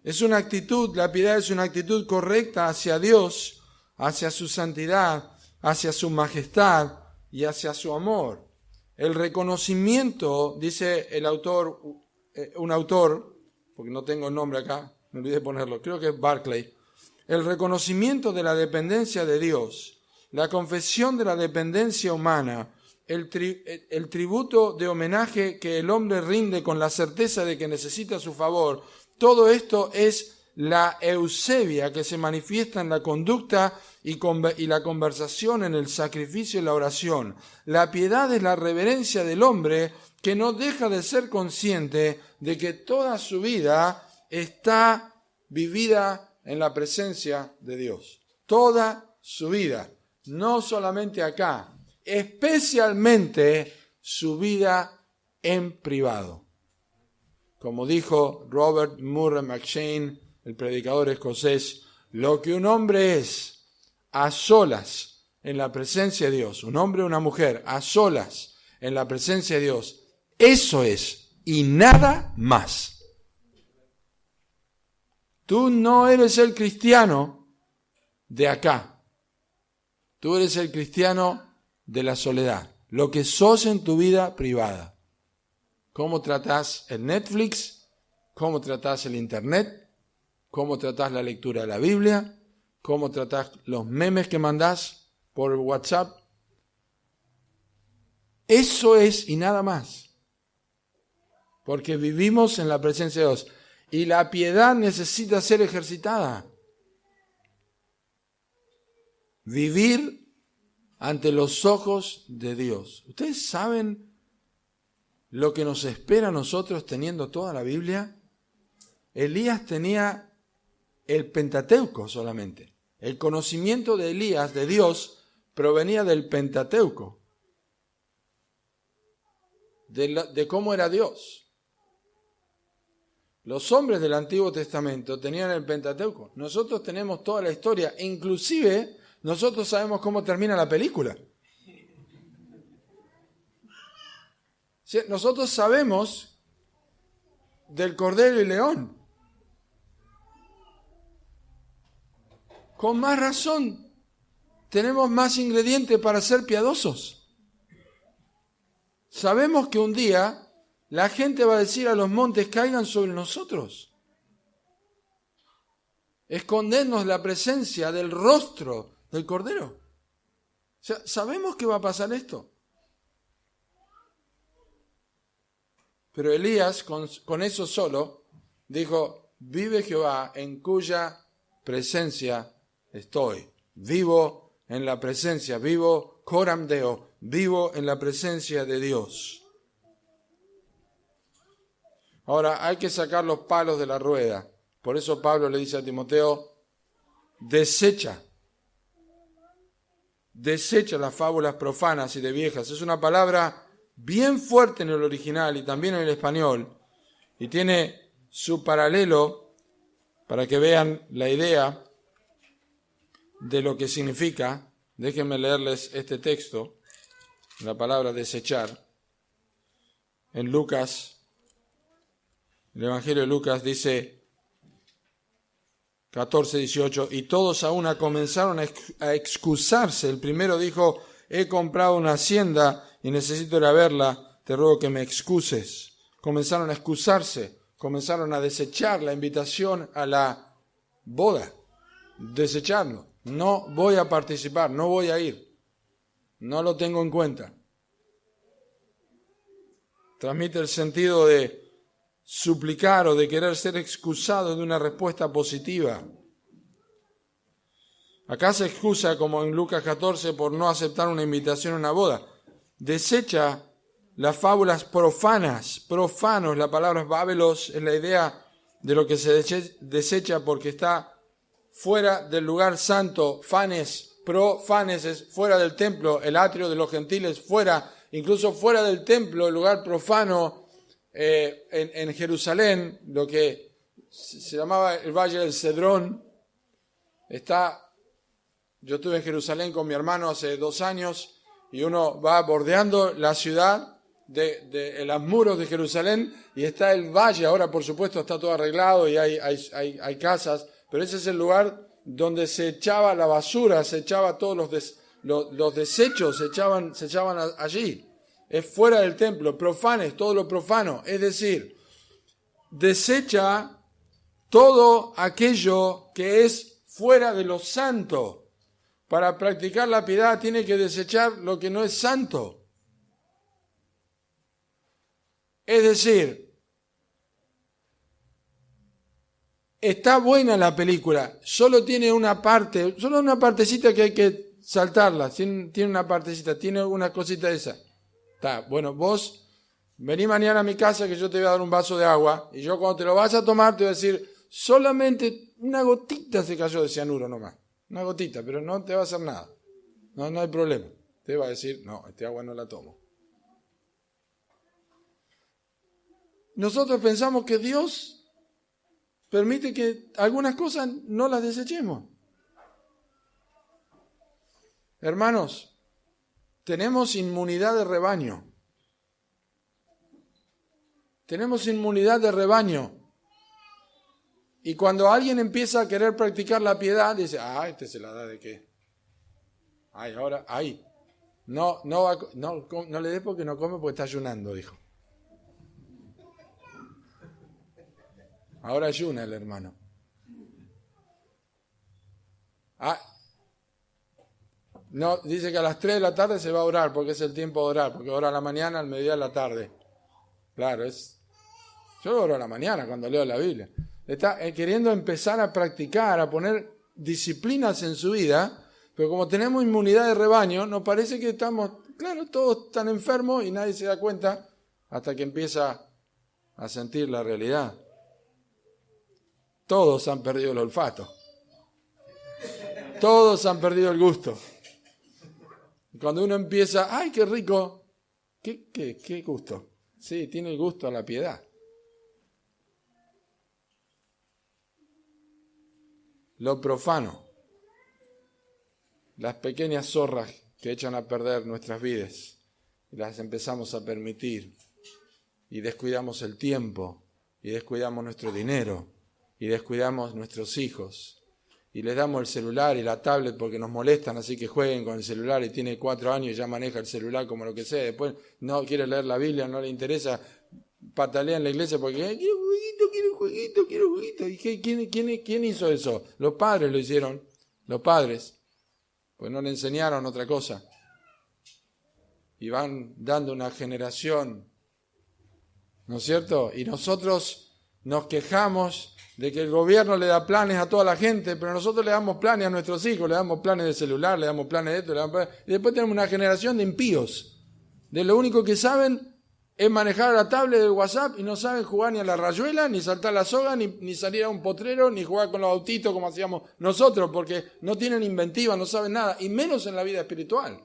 Speaker 1: Es una actitud, la piedad es una actitud correcta hacia Dios, hacia su santidad, hacia su majestad y hacia su amor. El reconocimiento, dice el autor, un autor, porque no tengo el nombre acá, me olvidé de ponerlo, creo que es Barclay. El reconocimiento de la dependencia de Dios, la confesión de la dependencia humana, el tributo de homenaje que el hombre rinde con la certeza de que necesita su favor, todo esto es la eusebia que se manifiesta en la conducta y la conversación, en el sacrificio y la oración. La piedad es la reverencia del hombre que no deja de ser consciente de que toda su vida está vivida en la presencia de Dios. Toda su vida, no solamente acá, especialmente su vida en privado. Como dijo Robert Murray McCheyne, el predicador escocés, lo que un hombre es a solas en la presencia de Dios, un hombre o una mujer a solas en la presencia de Dios, eso es y nada más. Tú no eres el cristiano de acá, tú eres el cristiano de la soledad, lo que sos en tu vida privada. ¿Cómo tratás el Netflix? ¿Cómo tratás el Internet? ¿Cómo tratás la lectura de la Biblia? ¿Cómo tratás los memes que mandás por WhatsApp? Eso es y nada más. Porque vivimos en la presencia de Dios. Y la piedad necesita ser ejercitada. Vivir ante los ojos de Dios. ¿Ustedes saben lo que nos espera a nosotros teniendo toda la Biblia? Elías tenía el Pentateuco solamente. El conocimiento de Elías, de Dios, provenía del Pentateuco. De cómo era Dios. Los hombres del Antiguo Testamento tenían el Pentateuco. Nosotros tenemos toda la historia. Inclusive, nosotros sabemos cómo termina la película. Nosotros sabemos del Cordero y León. Con más razón, tenemos más ingredientes para ser piadosos. Sabemos que un día la gente va a decir a los montes, caigan sobre nosotros. Escondernos la presencia del rostro del Cordero. O sea, sabemos que va a pasar esto. Pero Elías, con eso solo, dijo, vive Jehová en cuya presencia estoy. Vivo en la presencia, vivo coram Deo, vivo en la presencia de Dios. Ahora, hay que sacar los palos de la rueda. Por eso Pablo le dice a Timoteo, desecha las fábulas profanas y de viejas. Es una palabra bien fuerte en el original y también en el español, y tiene su paralelo para que vean la idea de lo que significa. Déjenme leerles este texto, la palabra desechar. En Lucas, el Evangelio de Lucas dice 14:18, y todos a una comenzaron a excusarse. El primero dijo, he comprado una hacienda y necesito ir a verla, te ruego que me excuses. Comenzaron a excusarse, comenzaron a desechar la invitación a la boda, desecharlo. No voy a participar, no voy a ir, no lo tengo en cuenta. Transmite el sentido de suplicar o de querer ser excusado de una respuesta positiva. Acá se excusa, como en Lucas 14, por no aceptar una invitación a una boda. Desecha las fábulas profanas. Profanos, la palabra babelos, es la idea de lo que se desecha porque está fuera del lugar santo. Fanes, profanes es fuera del templo, el atrio de los gentiles fuera, incluso fuera del templo, el lugar profano en Jerusalén, lo que se llamaba el Valle del Cedrón. Yo estuve en Jerusalén con mi hermano hace 2 años y uno va bordeando la ciudad de los muros de Jerusalén y está el valle. Ahora, por supuesto, está todo arreglado y hay casas, pero ese es el lugar donde se echaba la basura, se echaba todos los desechos, se echaban allí. Es fuera del templo, profanes, todo lo profano. Es decir, desecha todo aquello que es fuera de lo santo. Para practicar la piedad tiene que desechar lo que no es santo. Es decir, está buena la película, solo tiene una partecita que hay que saltarla, tiene una partecita, tiene una cosita de esa. Está, bueno, vos vení mañana a mi casa que yo te voy a dar un vaso de agua y yo cuando te lo vas a tomar te voy a decir, solamente una gotita se cayó de cianuro nomás, una gotita, pero no te va a hacer nada, no hay problema. Te va a decir, no, este agua no la tomo. Nosotros pensamos que Dios permite que algunas cosas no las desechemos. Hermanos, tenemos inmunidad de rebaño. Tenemos inmunidad de rebaño. Y cuando alguien empieza a querer practicar la piedad, dice, este se la da de qué. No le dé porque no come porque está ayunando, dijo. Ahora ayuna el hermano. No, dice que a las 3 de la tarde se va a orar porque es el tiempo de orar, porque ora a la mañana, al mediodía, a la tarde. Claro, yo oro a la mañana cuando leo la Biblia. Está queriendo empezar a practicar, a poner disciplinas en su vida, pero como tenemos inmunidad de rebaño, nos parece que todos están enfermos y nadie se da cuenta hasta que empieza a sentir la realidad. Todos han perdido el olfato. Todos han perdido el gusto. Cuando uno empieza, ¡ay, qué rico! ¿Qué gusto? Sí, tiene el gusto a la piedad. Lo profano. Las pequeñas zorras que echan a perder nuestras vidas. Y las empezamos a permitir. Y descuidamos el tiempo. Y descuidamos nuestro dinero. Y descuidamos nuestros hijos. Y les damos el celular y la tablet porque nos molestan, así que jueguen con el celular y tiene 4 años y ya maneja el celular como lo que sea. Después no quiere leer la Biblia, no le interesa, patalea en la iglesia porque quiero jueguito. ¿Y quién hizo eso? Los padres lo hicieron, los padres, pues no le enseñaron otra cosa. Y van dando una generación, ¿no es cierto? Y nosotros nos quejamos de que el gobierno le da planes a toda la gente, pero nosotros le damos planes a nuestros hijos, le damos planes de celular, le damos planes de esto, y después tenemos una generación de impíos, de lo único que saben es manejar la tablet del WhatsApp y no saben jugar ni a la rayuela, ni saltar la soga, ni salir a un potrero, ni jugar con los autitos como hacíamos nosotros, porque no tienen inventiva, no saben nada, y menos en la vida espiritual,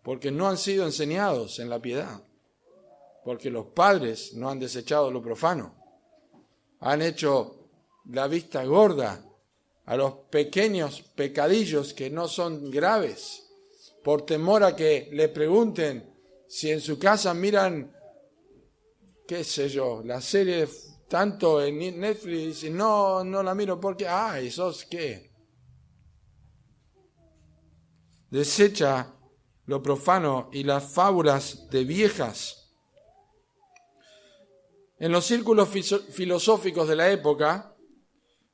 Speaker 1: porque no han sido enseñados en la piedad, porque los padres no han desechado lo profano. Han hecho la vista gorda a los pequeños pecadillos que no son graves, por temor a que le pregunten si en su casa miran, qué sé yo, la serie tanto en Netflix y no la miro porque, ¿sos qué? Desecha lo profano y las fábulas de viejas. En los círculos filosóficos de la época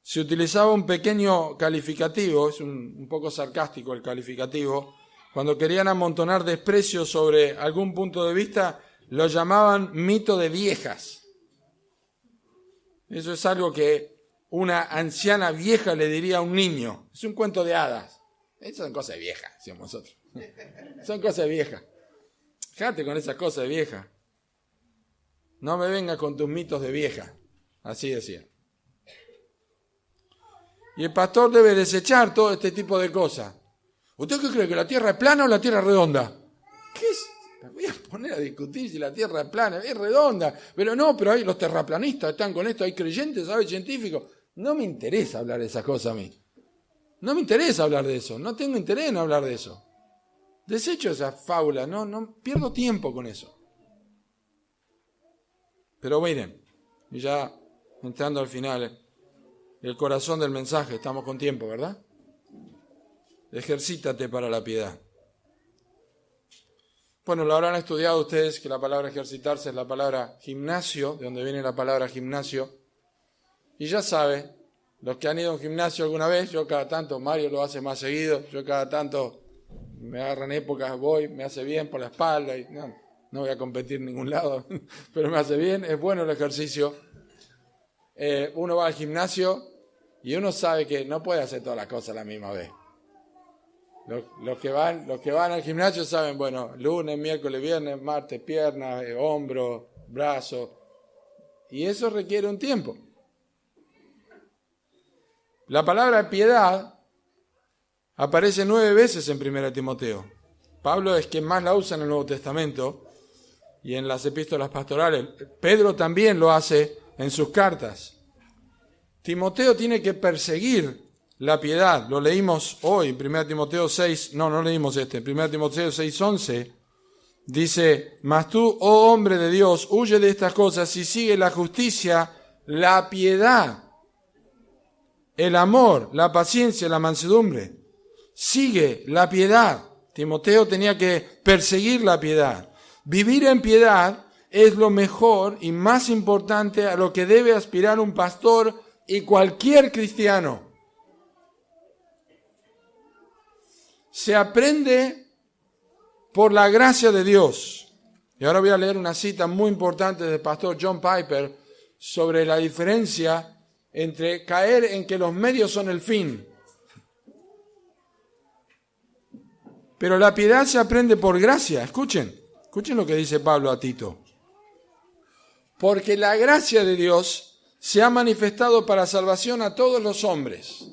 Speaker 1: se utilizaba un pequeño calificativo, es un poco sarcástico el calificativo, cuando querían amontonar desprecio sobre algún punto de vista, lo llamaban mito de viejas. Eso es algo que una anciana vieja le diría a un niño, es un cuento de hadas. Esas son cosas de viejas, decimos nosotros. Son cosas de viejas. Fíjate con esas cosas de viejas. No me vengas con tus mitos de vieja, así decía. Y el pastor debe desechar todo este tipo de cosas. ¿Usted qué cree, que la tierra es plana o la tierra es redonda? ¿qué es? Me voy a poner a discutir si la Tierra es plana, es redonda. Pero hay los terraplanistas, están con esto, hay creyentes, hay científicos. No me interesa hablar de esas cosas a mí. No me interesa hablar de eso, no tengo interés en hablar de eso. Desecho esas fábulas, no pierdo tiempo con eso. Pero miren, ya entrando al final, el corazón del mensaje, estamos con tiempo, ¿verdad? Ejercítate para la piedad. Bueno, lo habrán estudiado ustedes que la palabra ejercitarse es la palabra gimnasio, de donde viene la palabra gimnasio. Y ya saben, los que han ido a un gimnasio alguna vez, yo cada tanto, Mario lo hace más seguido, yo cada tanto me agarran épocas, voy, me hace bien por la espalda, y no voy a competir en ningún lado, pero me hace bien, es bueno el ejercicio. Uno va al gimnasio y uno sabe que no puede hacer todas las cosas a la misma vez. Los que van al gimnasio saben, bueno, lunes, miércoles, viernes, martes, piernas, hombro, brazo, y eso requiere un tiempo. La palabra piedad aparece 9 veces en 1 Timoteo. Pablo es quien más la usa en el Nuevo Testamento y en las epístolas pastorales. Pedro también lo hace en sus cartas. Timoteo tiene que perseguir la piedad. Lo leímos hoy, 1 Timoteo 6, no leímos 1 Timoteo 6:11. Dice, mas tú, oh hombre de Dios, huye de estas cosas y sigue la justicia, la piedad, el amor, la paciencia, la mansedumbre. Sigue la piedad. Timoteo tenía que perseguir la piedad. Vivir en piedad es lo mejor y más importante a lo que debe aspirar un pastor y cualquier cristiano. Se aprende por la gracia de Dios. Y ahora voy a leer una cita muy importante del pastor John Piper sobre la diferencia entre caer en que los medios son el fin. Pero la piedad se aprende por gracia. Escuchen lo que dice Pablo a Tito. Porque la gracia de Dios se ha manifestado para salvación a todos los hombres,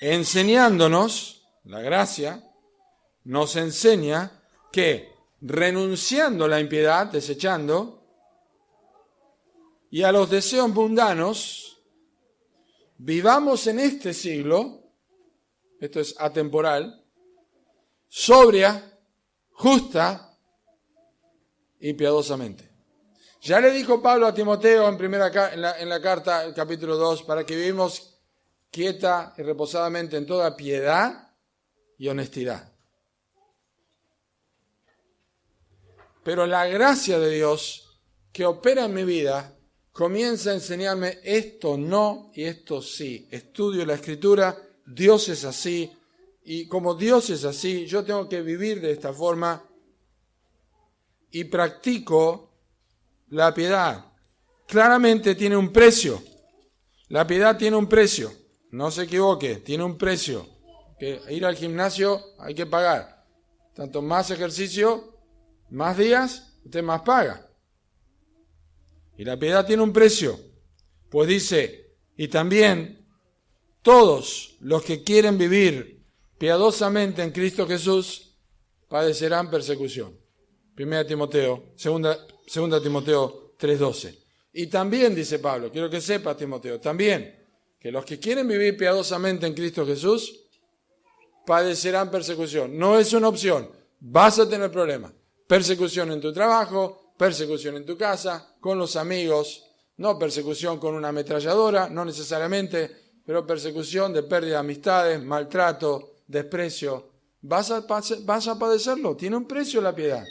Speaker 1: enseñándonos, la gracia nos enseña que renunciando a la impiedad, desechando, y a los deseos mundanos, vivamos en este siglo, esto es atemporal, sobria, justa y piadosamente. Ya le dijo Pablo a Timoteo en la carta, el capítulo 2, para que vivamos quieta y reposadamente en toda piedad y honestidad. Pero la gracia de Dios que opera en mi vida comienza a enseñarme esto no y esto sí. Estudio la Escritura, Dios es así, y como Dios es así, yo tengo que vivir de esta forma y practico la piedad. Claramente tiene un precio. La piedad tiene un precio. No se equivoque, tiene un precio. Que ir al gimnasio hay que pagar. Tanto más ejercicio, más días, usted más paga. Y la piedad tiene un precio. Pues dice, y también todos los que quieren vivir piadosamente en Cristo Jesús padecerán persecución. 2 Timoteo 3:12. Y también, dice Pablo, quiero que sepas, Timoteo, también que los que quieren vivir piadosamente en Cristo Jesús padecerán persecución. No es una opción, vas a tener problemas. Persecución en tu trabajo, persecución en tu casa, con los amigos, no persecución con una ametralladora, no necesariamente, pero persecución de pérdida de amistades, maltrato, desprecio. Vas a padecerlo, tiene un precio la piedad.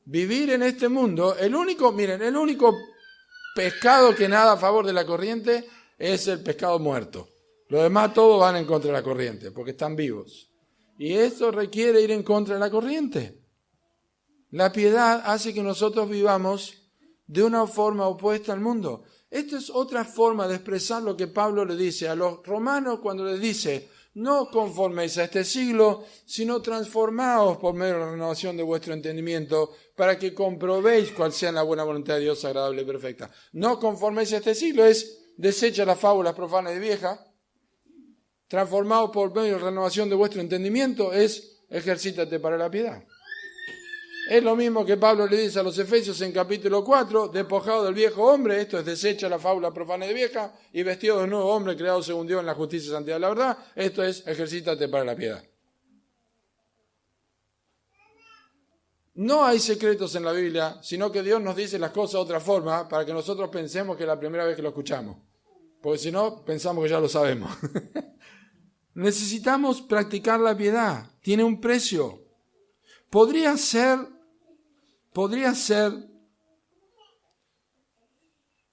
Speaker 1: Vivir en este mundo, el único pescado que nada a favor de la corriente es el pescado muerto. Los demás todos van en contra de la corriente, porque están vivos. Y esto requiere ir en contra de la corriente. La piedad hace que nosotros vivamos de una forma opuesta al mundo. Esta es otra forma de expresar lo que Pablo le dice a los romanos cuando les dice: no conforméis a este siglo, sino transformaos por medio de la renovación de vuestro entendimiento, para que comprobéis cuál sea la buena voluntad de Dios, agradable y perfecta. No conforméis a este siglo es desecha las fábulas profanas y viejas. Transformaos por medio de la renovación de vuestro entendimiento es ejercítate para la piedad. Es lo mismo que Pablo le dice a los Efesios en capítulo 4, despojado del viejo hombre, esto es desecha la fábula profana y vieja, y vestido de un nuevo hombre creado según Dios en la justicia y santidad de la verdad, esto es ejercítate para la piedad. No hay secretos en la Biblia, sino que Dios nos dice las cosas de otra forma para que nosotros pensemos que es la primera vez que lo escuchamos. Porque si no, pensamos que ya lo sabemos. Necesitamos practicar la piedad. Tiene un precio. Podría ser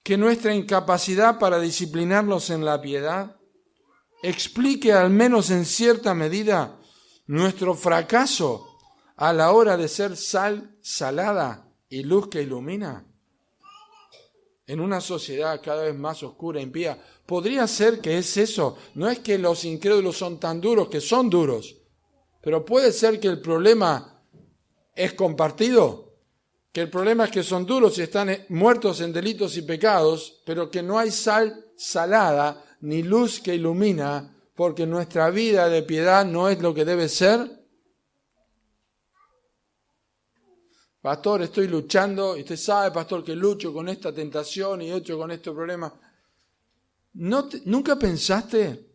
Speaker 1: que nuestra incapacidad para disciplinarnos en la piedad explique al menos en cierta medida nuestro fracaso a la hora de ser sal salada y luz que ilumina. En una sociedad cada vez más oscura e impía, podría ser que es eso. No es que los incrédulos son tan duros, que son duros, pero puede ser que el problema es compartido, que el problema es que son duros y están muertos en delitos y pecados, pero que no hay sal salada ni luz que ilumina, porque nuestra vida de piedad no es lo que debe ser. Pastor, estoy luchando, y usted sabe, pastor, que lucho con esta tentación y lucho con este problema. ¿Nunca pensaste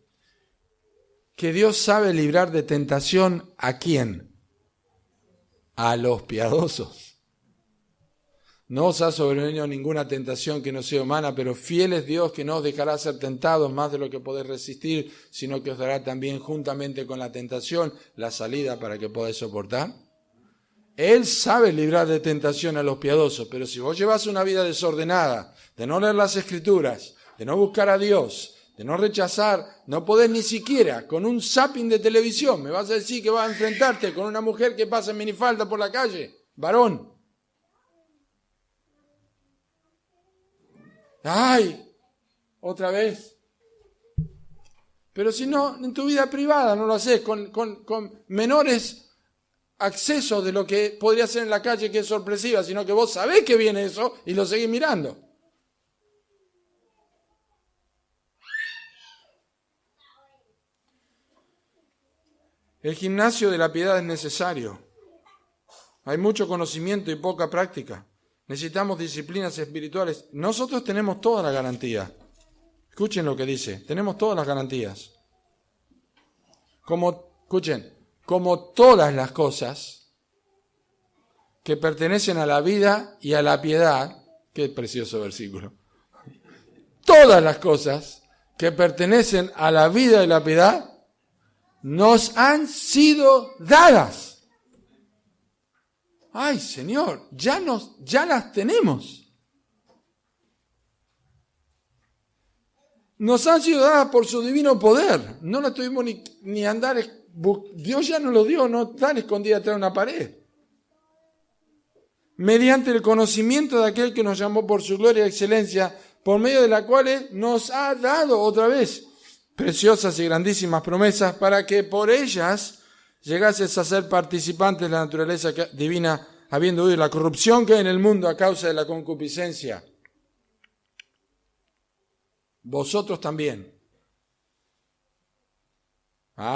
Speaker 1: que Dios sabe librar de tentación a quién? A los piadosos. No os ha sobrevenido ninguna tentación que no sea humana, pero fiel es Dios que no os dejará ser tentados más de lo que podéis resistir, sino que os dará también juntamente con la tentación la salida para que podáis soportar. Él sabe librar de tentación a los piadosos, pero si vos llevas una vida desordenada, de no leer las Escrituras, de no buscar a Dios, de no rechazar, no podés ni siquiera con un zapping de televisión, me vas a decir que vas a enfrentarte con una mujer que pasa en minifalda por la calle, varón. ¡Ay! Otra vez. Pero si no, en tu vida privada no lo haces, con menores acceso de lo que podría ser en la calle que es sorpresiva, sino que vos sabés que viene eso y lo seguís mirando. El gimnasio de la piedad es necesario. Hay mucho conocimiento y poca práctica. Necesitamos disciplinas espirituales. Nosotros tenemos toda la garantía. Escuchen lo que dice. Tenemos todas las garantías. Como todas las cosas que pertenecen a la vida y a la piedad, qué precioso versículo, todas las cosas que pertenecen a la vida y la piedad nos han sido dadas. Ay, Señor, ya las tenemos. Nos han sido dadas por su divino poder. No las tuvimos ni andar. Dios ya nos lo dio, no están escondidas atrás de una pared. Mediante el conocimiento de aquel que nos llamó por su gloria y excelencia, por medio de la cual nos ha dado otra vez preciosas y grandísimas promesas para que por ellas llegases a ser participantes de la naturaleza divina, habiendo huido la corrupción que hay en el mundo a causa de la concupiscencia. Vosotros también.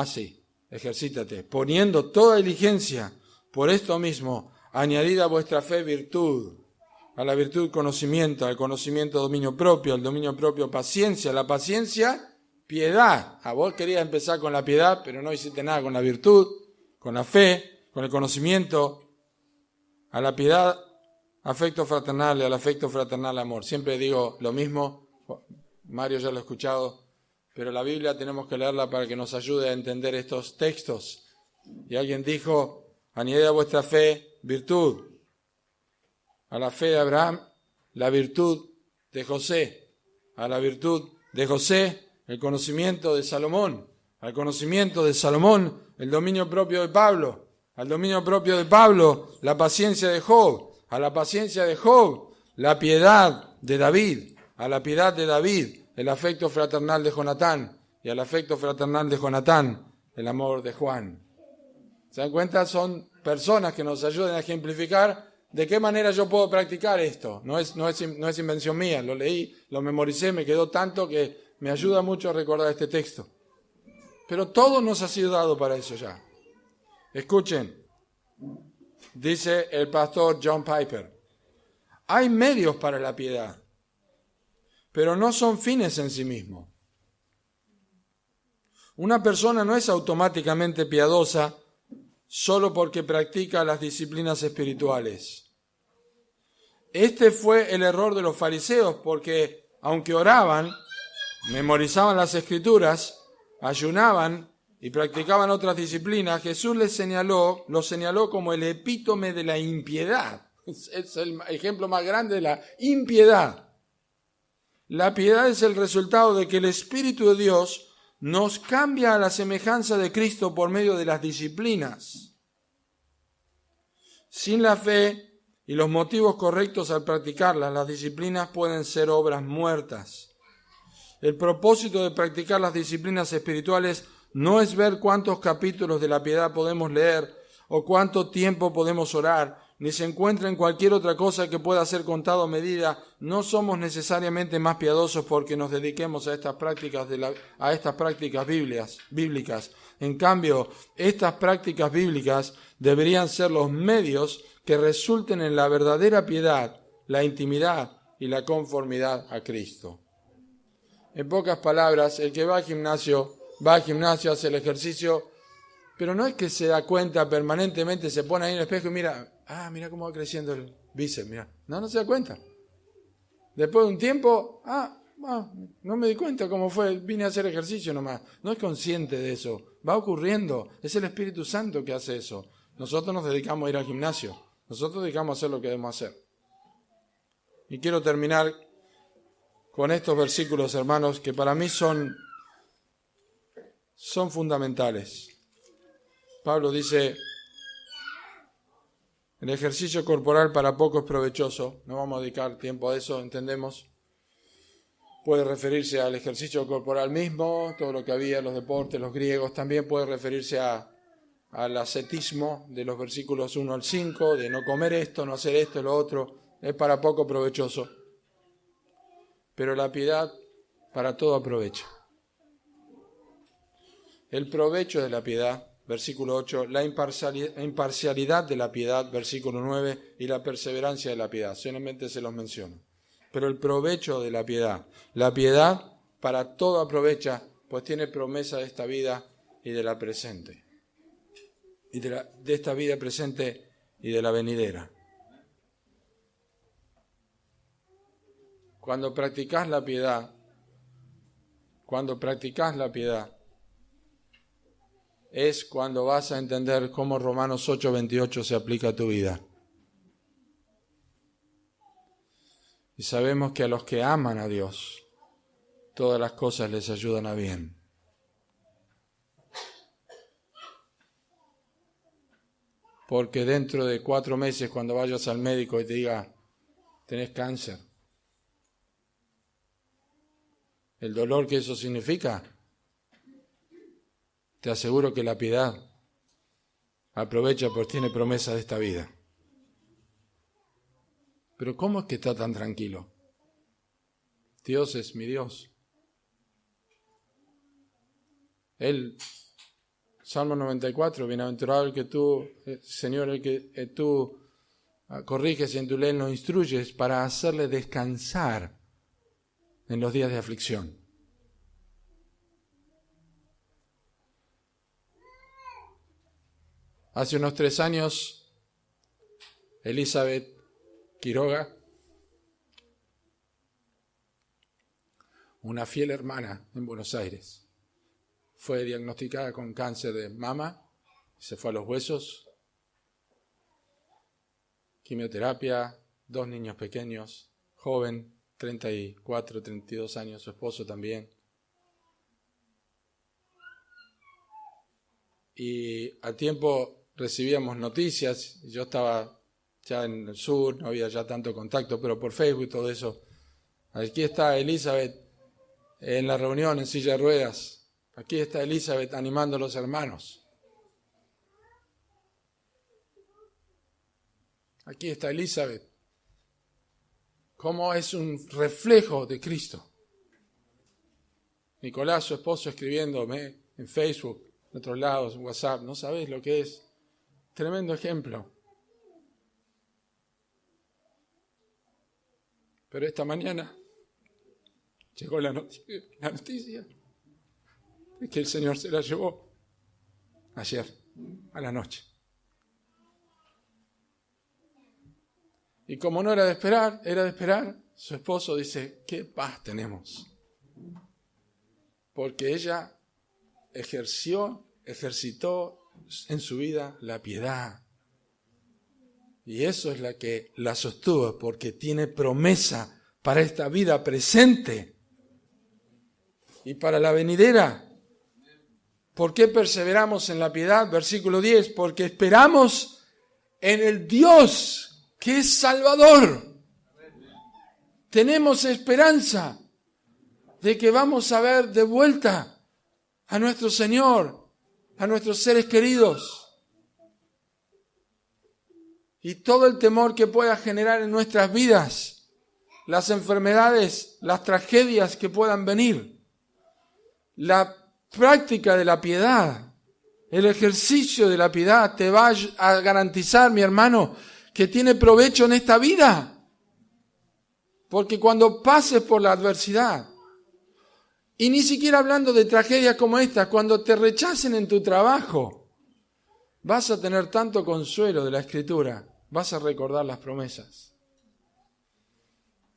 Speaker 1: Sí, ejercítate, poniendo toda diligencia por esto mismo, añadid a vuestra fe virtud, a la virtud conocimiento, al conocimiento dominio propio, al dominio propio paciencia, a la paciencia piedad. Vos querías empezar con la piedad, pero no hiciste nada con la virtud, con la fe, con el conocimiento. A la piedad, afecto fraternal, y al afecto fraternal, amor. Siempre digo lo mismo, Mario ya lo ha escuchado, pero la Biblia tenemos que leerla para que nos ayude a entender estos textos. Y alguien dijo, añadid a vuestra fe virtud. A la fe de Abraham, la virtud de José. A la virtud de José, el conocimiento de Salomón. Al conocimiento de Salomón, el dominio propio de Pablo. Al dominio propio de Pablo, la paciencia de Job. A la paciencia de Job, la piedad de David. A la piedad de David, el afecto fraternal de Jonatán. Y al afecto fraternal de Jonatán, el amor de Juan. ¿Se dan cuenta? Son personas que nos ayudan a ejemplificar de qué manera yo puedo practicar esto. No es invención mía, lo leí, lo memoricé, me quedó tanto que me ayuda mucho a recordar este texto. Pero todo nos ha sido dado para eso ya. Escuchen, dice el pastor John Piper, hay medios para la piedad, pero no son fines en sí mismos. Una persona no es automáticamente piadosa solo porque practica las disciplinas espirituales. Este fue el error de los fariseos, porque aunque oraban, memorizaban las escrituras, ayunaban y practicaban otras disciplinas, Jesús los señaló como el epítome de la impiedad. Es el ejemplo más grande de la impiedad. La piedad es el resultado de que el Espíritu de Dios nos cambia a la semejanza de Cristo por medio de las disciplinas. Sin la fe y los motivos correctos al practicarlas, las disciplinas pueden ser obras muertas. El propósito de practicar las disciplinas espirituales no es ver cuántos capítulos de la piedad podemos leer o cuánto tiempo podemos orar, ni se encuentra en cualquier otra cosa que pueda ser contada o medida. No somos necesariamente más piadosos porque nos dediquemos a estas prácticas bíblicas. En cambio, estas prácticas bíblicas deberían ser los medios que resulten en la verdadera piedad, la intimidad y la conformidad a Cristo. En pocas palabras, el que va al gimnasio, hace el ejercicio, pero no es que se da cuenta permanentemente, se pone ahí en el espejo y mira cómo va creciendo el bíceps, mira. No se da cuenta. Después de un tiempo, no me di cuenta cómo fue, vine a hacer ejercicio nomás. No es consciente de eso, va ocurriendo, es el Espíritu Santo que hace eso. Nosotros nos dedicamos a ir al gimnasio, nosotros dedicamos a hacer lo que debemos hacer. Y quiero terminar con estos versículos, hermanos, que para mí son fundamentales. Pablo dice, el ejercicio corporal para poco es provechoso, no vamos a dedicar tiempo a eso, entendemos. Puede referirse al ejercicio corporal mismo, todo lo que había en los deportes, los griegos, también puede referirse al ascetismo de los versículos 1 al 5, de no comer esto, no hacer esto, lo otro, es para poco provechoso. Pero la piedad para todo aprovecha. El provecho de la piedad, versículo 8, la imparcialidad de la piedad, versículo 9, y la perseverancia de la piedad. Solamente se los menciono. Pero el provecho de la piedad para todo aprovecha, pues tiene promesa de esta vida y de la presente. Y de esta vida presente y de la venidera. Cuando practicas la piedad, es cuando vas a entender cómo Romanos 8:28 se aplica a tu vida. Y sabemos que a los que aman a Dios, todas las cosas les ayudan a bien. Porque dentro de 4 meses, cuando vayas al médico y te diga, tenés cáncer, el dolor que eso significa, te aseguro que la piedad aprovecha porque tiene promesa de esta vida. Pero ¿cómo es que está tan tranquilo? Dios es mi Dios. Salmo 94, bienaventurado el que tú, Señor, el que tú corriges y en tu ley nos instruyes para hacerle descansar en los días de aflicción. Hace unos 3 años, Elizabeth Quiroga, una fiel hermana en Buenos Aires, fue diagnosticada con cáncer de mama, se fue a los huesos, quimioterapia, 2 niños pequeños, joven, 34, 32 años, su esposo también. Y al tiempo recibíamos noticias, yo estaba ya en el sur, no había ya tanto contacto, pero por Facebook y todo eso. Aquí está Elizabeth en la reunión en silla de ruedas. Aquí está Elizabeth animando a los hermanos. Aquí está Elizabeth. Cómo es un reflejo de Cristo. Nicolás, su esposo, escribiéndome en Facebook, en otros lados, en WhatsApp. No sabés lo que es Tremendo ejemplo. Pero esta mañana llegó la noticia de que el Señor se la llevó ayer, a la noche. Y como no era de esperar, su esposo dice, qué paz tenemos. Porque ella ejercitó en su vida la piedad. Y eso es la que la sostuvo, porque tiene promesa para esta vida presente y para la venidera. ¿Por qué perseveramos en la piedad? Versículo 10, porque esperamos en el Dios que es Salvador. Tenemos esperanza de que vamos a ver de vuelta a nuestro Señor, a nuestros seres queridos. Y todo el temor que pueda generar en nuestras vidas, las enfermedades, las tragedias que puedan venir, la práctica de la piedad, el ejercicio de la piedad te va a garantizar, mi hermano, que tiene provecho en esta vida. Porque cuando pases por la adversidad, y ni siquiera hablando de tragedias como esta, cuando te rechacen en tu trabajo, vas a tener tanto consuelo de la Escritura, vas a recordar las promesas.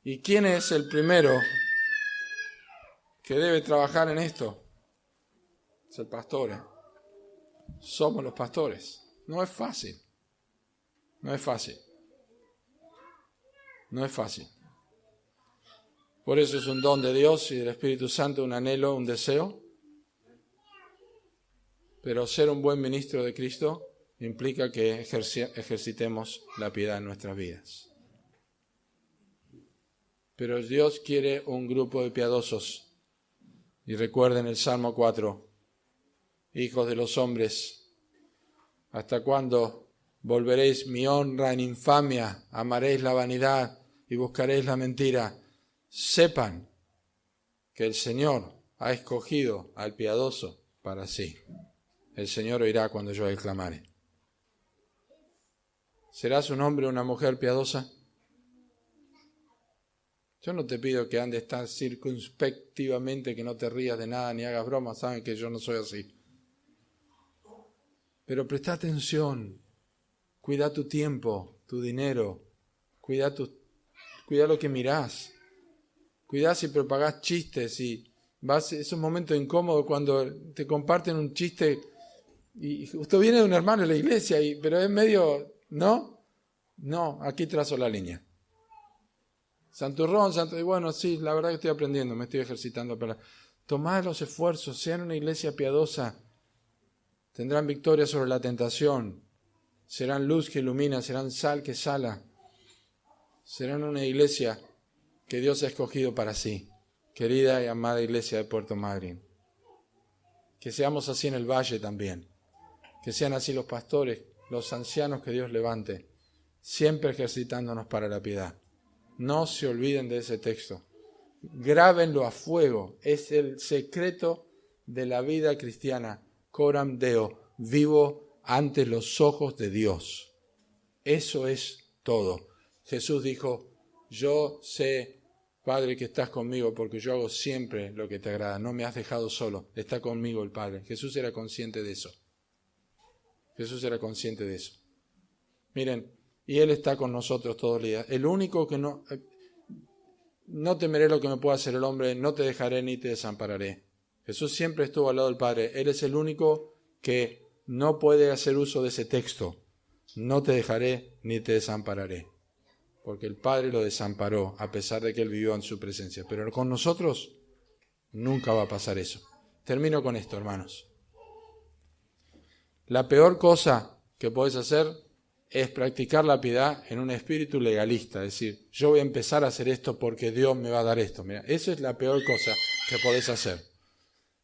Speaker 1: ¿Y quién es el primero que debe trabajar en esto? Es el pastor. Somos los pastores. No es fácil. No es fácil. No es fácil. Por eso es un don de Dios y del Espíritu Santo, un anhelo, un deseo. Pero ser un buen ministro de Cristo implica que ejercitemos la piedad en nuestras vidas. Pero Dios quiere un grupo de piadosos. Y recuerden el Salmo 4, hijos de los hombres, ¿hasta cuándo volveréis mi honra en infamia? Amaréis la vanidad y buscaréis la mentira. Sepan que el Señor ha escogido al piadoso para sí. El Señor oirá cuando yo clamare. ¿Serás un hombre o una mujer piadosa? Yo no te pido que andes tan circunspectivamente, que no te rías de nada ni hagas bromas, saben que yo no soy así. Pero presta atención, cuida tu tiempo, tu dinero, cuida lo que mirás, cuida si propagás chistes y vas esos momentos incómodos cuando te comparten un chiste y justo viene de un hermano de la iglesia, pero es medio, ¿no? No, aquí trazo la línea. Santurrón, y bueno, sí, la verdad que estoy aprendiendo, me estoy ejercitando para tomar los esfuerzos, sean una iglesia piadosa, tendrán victoria sobre la tentación, serán luz que ilumina, serán sal que sala, serán una iglesia que Dios ha escogido para sí, querida y amada iglesia de Puerto Madryn. Que seamos así en el valle también, que sean así los pastores, los ancianos que Dios levante, siempre ejercitándonos para la piedad. No se olviden de ese texto. Grábenlo a fuego. Es el secreto de la vida cristiana. Coram Deo. Vivo ante los ojos de Dios. Eso es todo. Jesús dijo, yo sé, Padre, que estás conmigo porque yo hago siempre lo que te agrada. No me has dejado solo. Está conmigo el Padre. Jesús era consciente de eso. Jesús era consciente de eso. Miren, y Él está con nosotros todos los días. El único que no temeré lo que me pueda hacer el hombre, no te dejaré ni te desampararé. Jesús siempre estuvo al lado del Padre. Él es el único que no puede hacer uso de ese texto. No te dejaré ni te desampararé. Porque el Padre lo desamparó a pesar de que Él vivió en su presencia. Pero con nosotros nunca va a pasar eso. Termino con esto, hermanos. La peor cosa que podés hacer es practicar la piedad en un espíritu legalista, es decir, yo voy a empezar a hacer esto porque Dios me va a dar esto. Mira, eso es la peor cosa que podés hacer.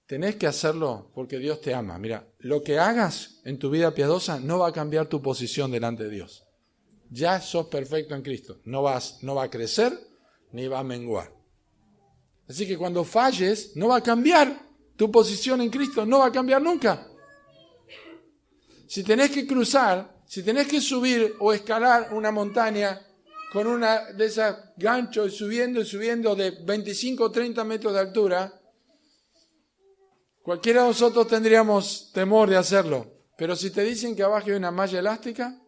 Speaker 1: Tenés que hacerlo porque Dios te ama. Mira, lo que hagas en tu vida piadosa no va a cambiar tu posición delante de Dios. Ya sos perfecto en Cristo. No va a crecer ni va a menguar. Así que cuando falles, no va a cambiar tu posición en Cristo, no va a cambiar nunca. Si tenés que cruzar, Si tenés que subir o escalar una montaña con una de esas ganchos y subiendo de 25 o 30 metros de altura, cualquiera de nosotros tendríamos temor de hacerlo. Pero si te dicen que abajo hay una malla elástica,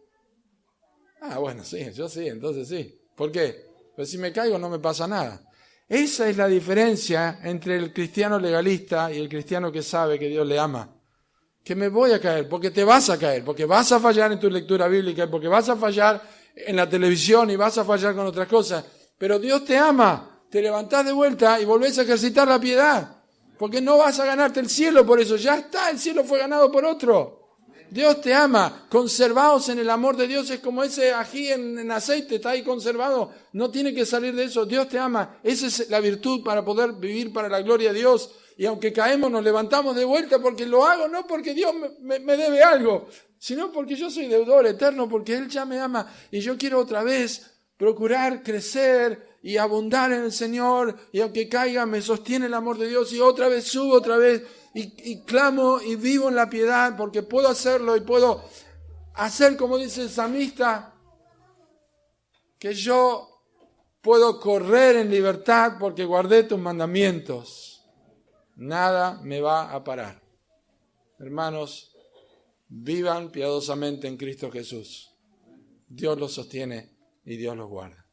Speaker 1: bueno, sí, yo sí, entonces sí. ¿Por qué? Pues si me caigo no me pasa nada. Esa es la diferencia entre el cristiano legalista y el cristiano que sabe que Dios le ama. Que me voy a caer, porque te vas a caer, porque vas a fallar en tu lectura bíblica, porque vas a fallar en la televisión y vas a fallar con otras cosas. Pero Dios te ama, te levantás de vuelta y volvés a ejercitar la piedad. Porque no vas a ganarte el cielo por eso, ya está, el cielo fue ganado por otro. Dios te ama, conservaos en el amor de Dios, es como ese ají en aceite, está ahí conservado, no tiene que salir de eso, Dios te ama, esa es la virtud para poder vivir para la gloria de Dios, y aunque caemos nos levantamos de vuelta porque lo hago, no porque Dios me debe algo, sino porque yo soy deudor eterno, porque Él ya me ama, y yo quiero otra vez procurar crecer y abundar en el Señor, y aunque caiga me sostiene el amor de Dios, y otra vez subo otra vez, y clamo y vivo en la piedad porque puedo hacerlo y puedo hacer como dice el salmista, que yo puedo correr en libertad porque guardé tus mandamientos. Nada me va a parar. Hermanos, vivan piadosamente en Cristo Jesús. Dios los sostiene y Dios los guarda.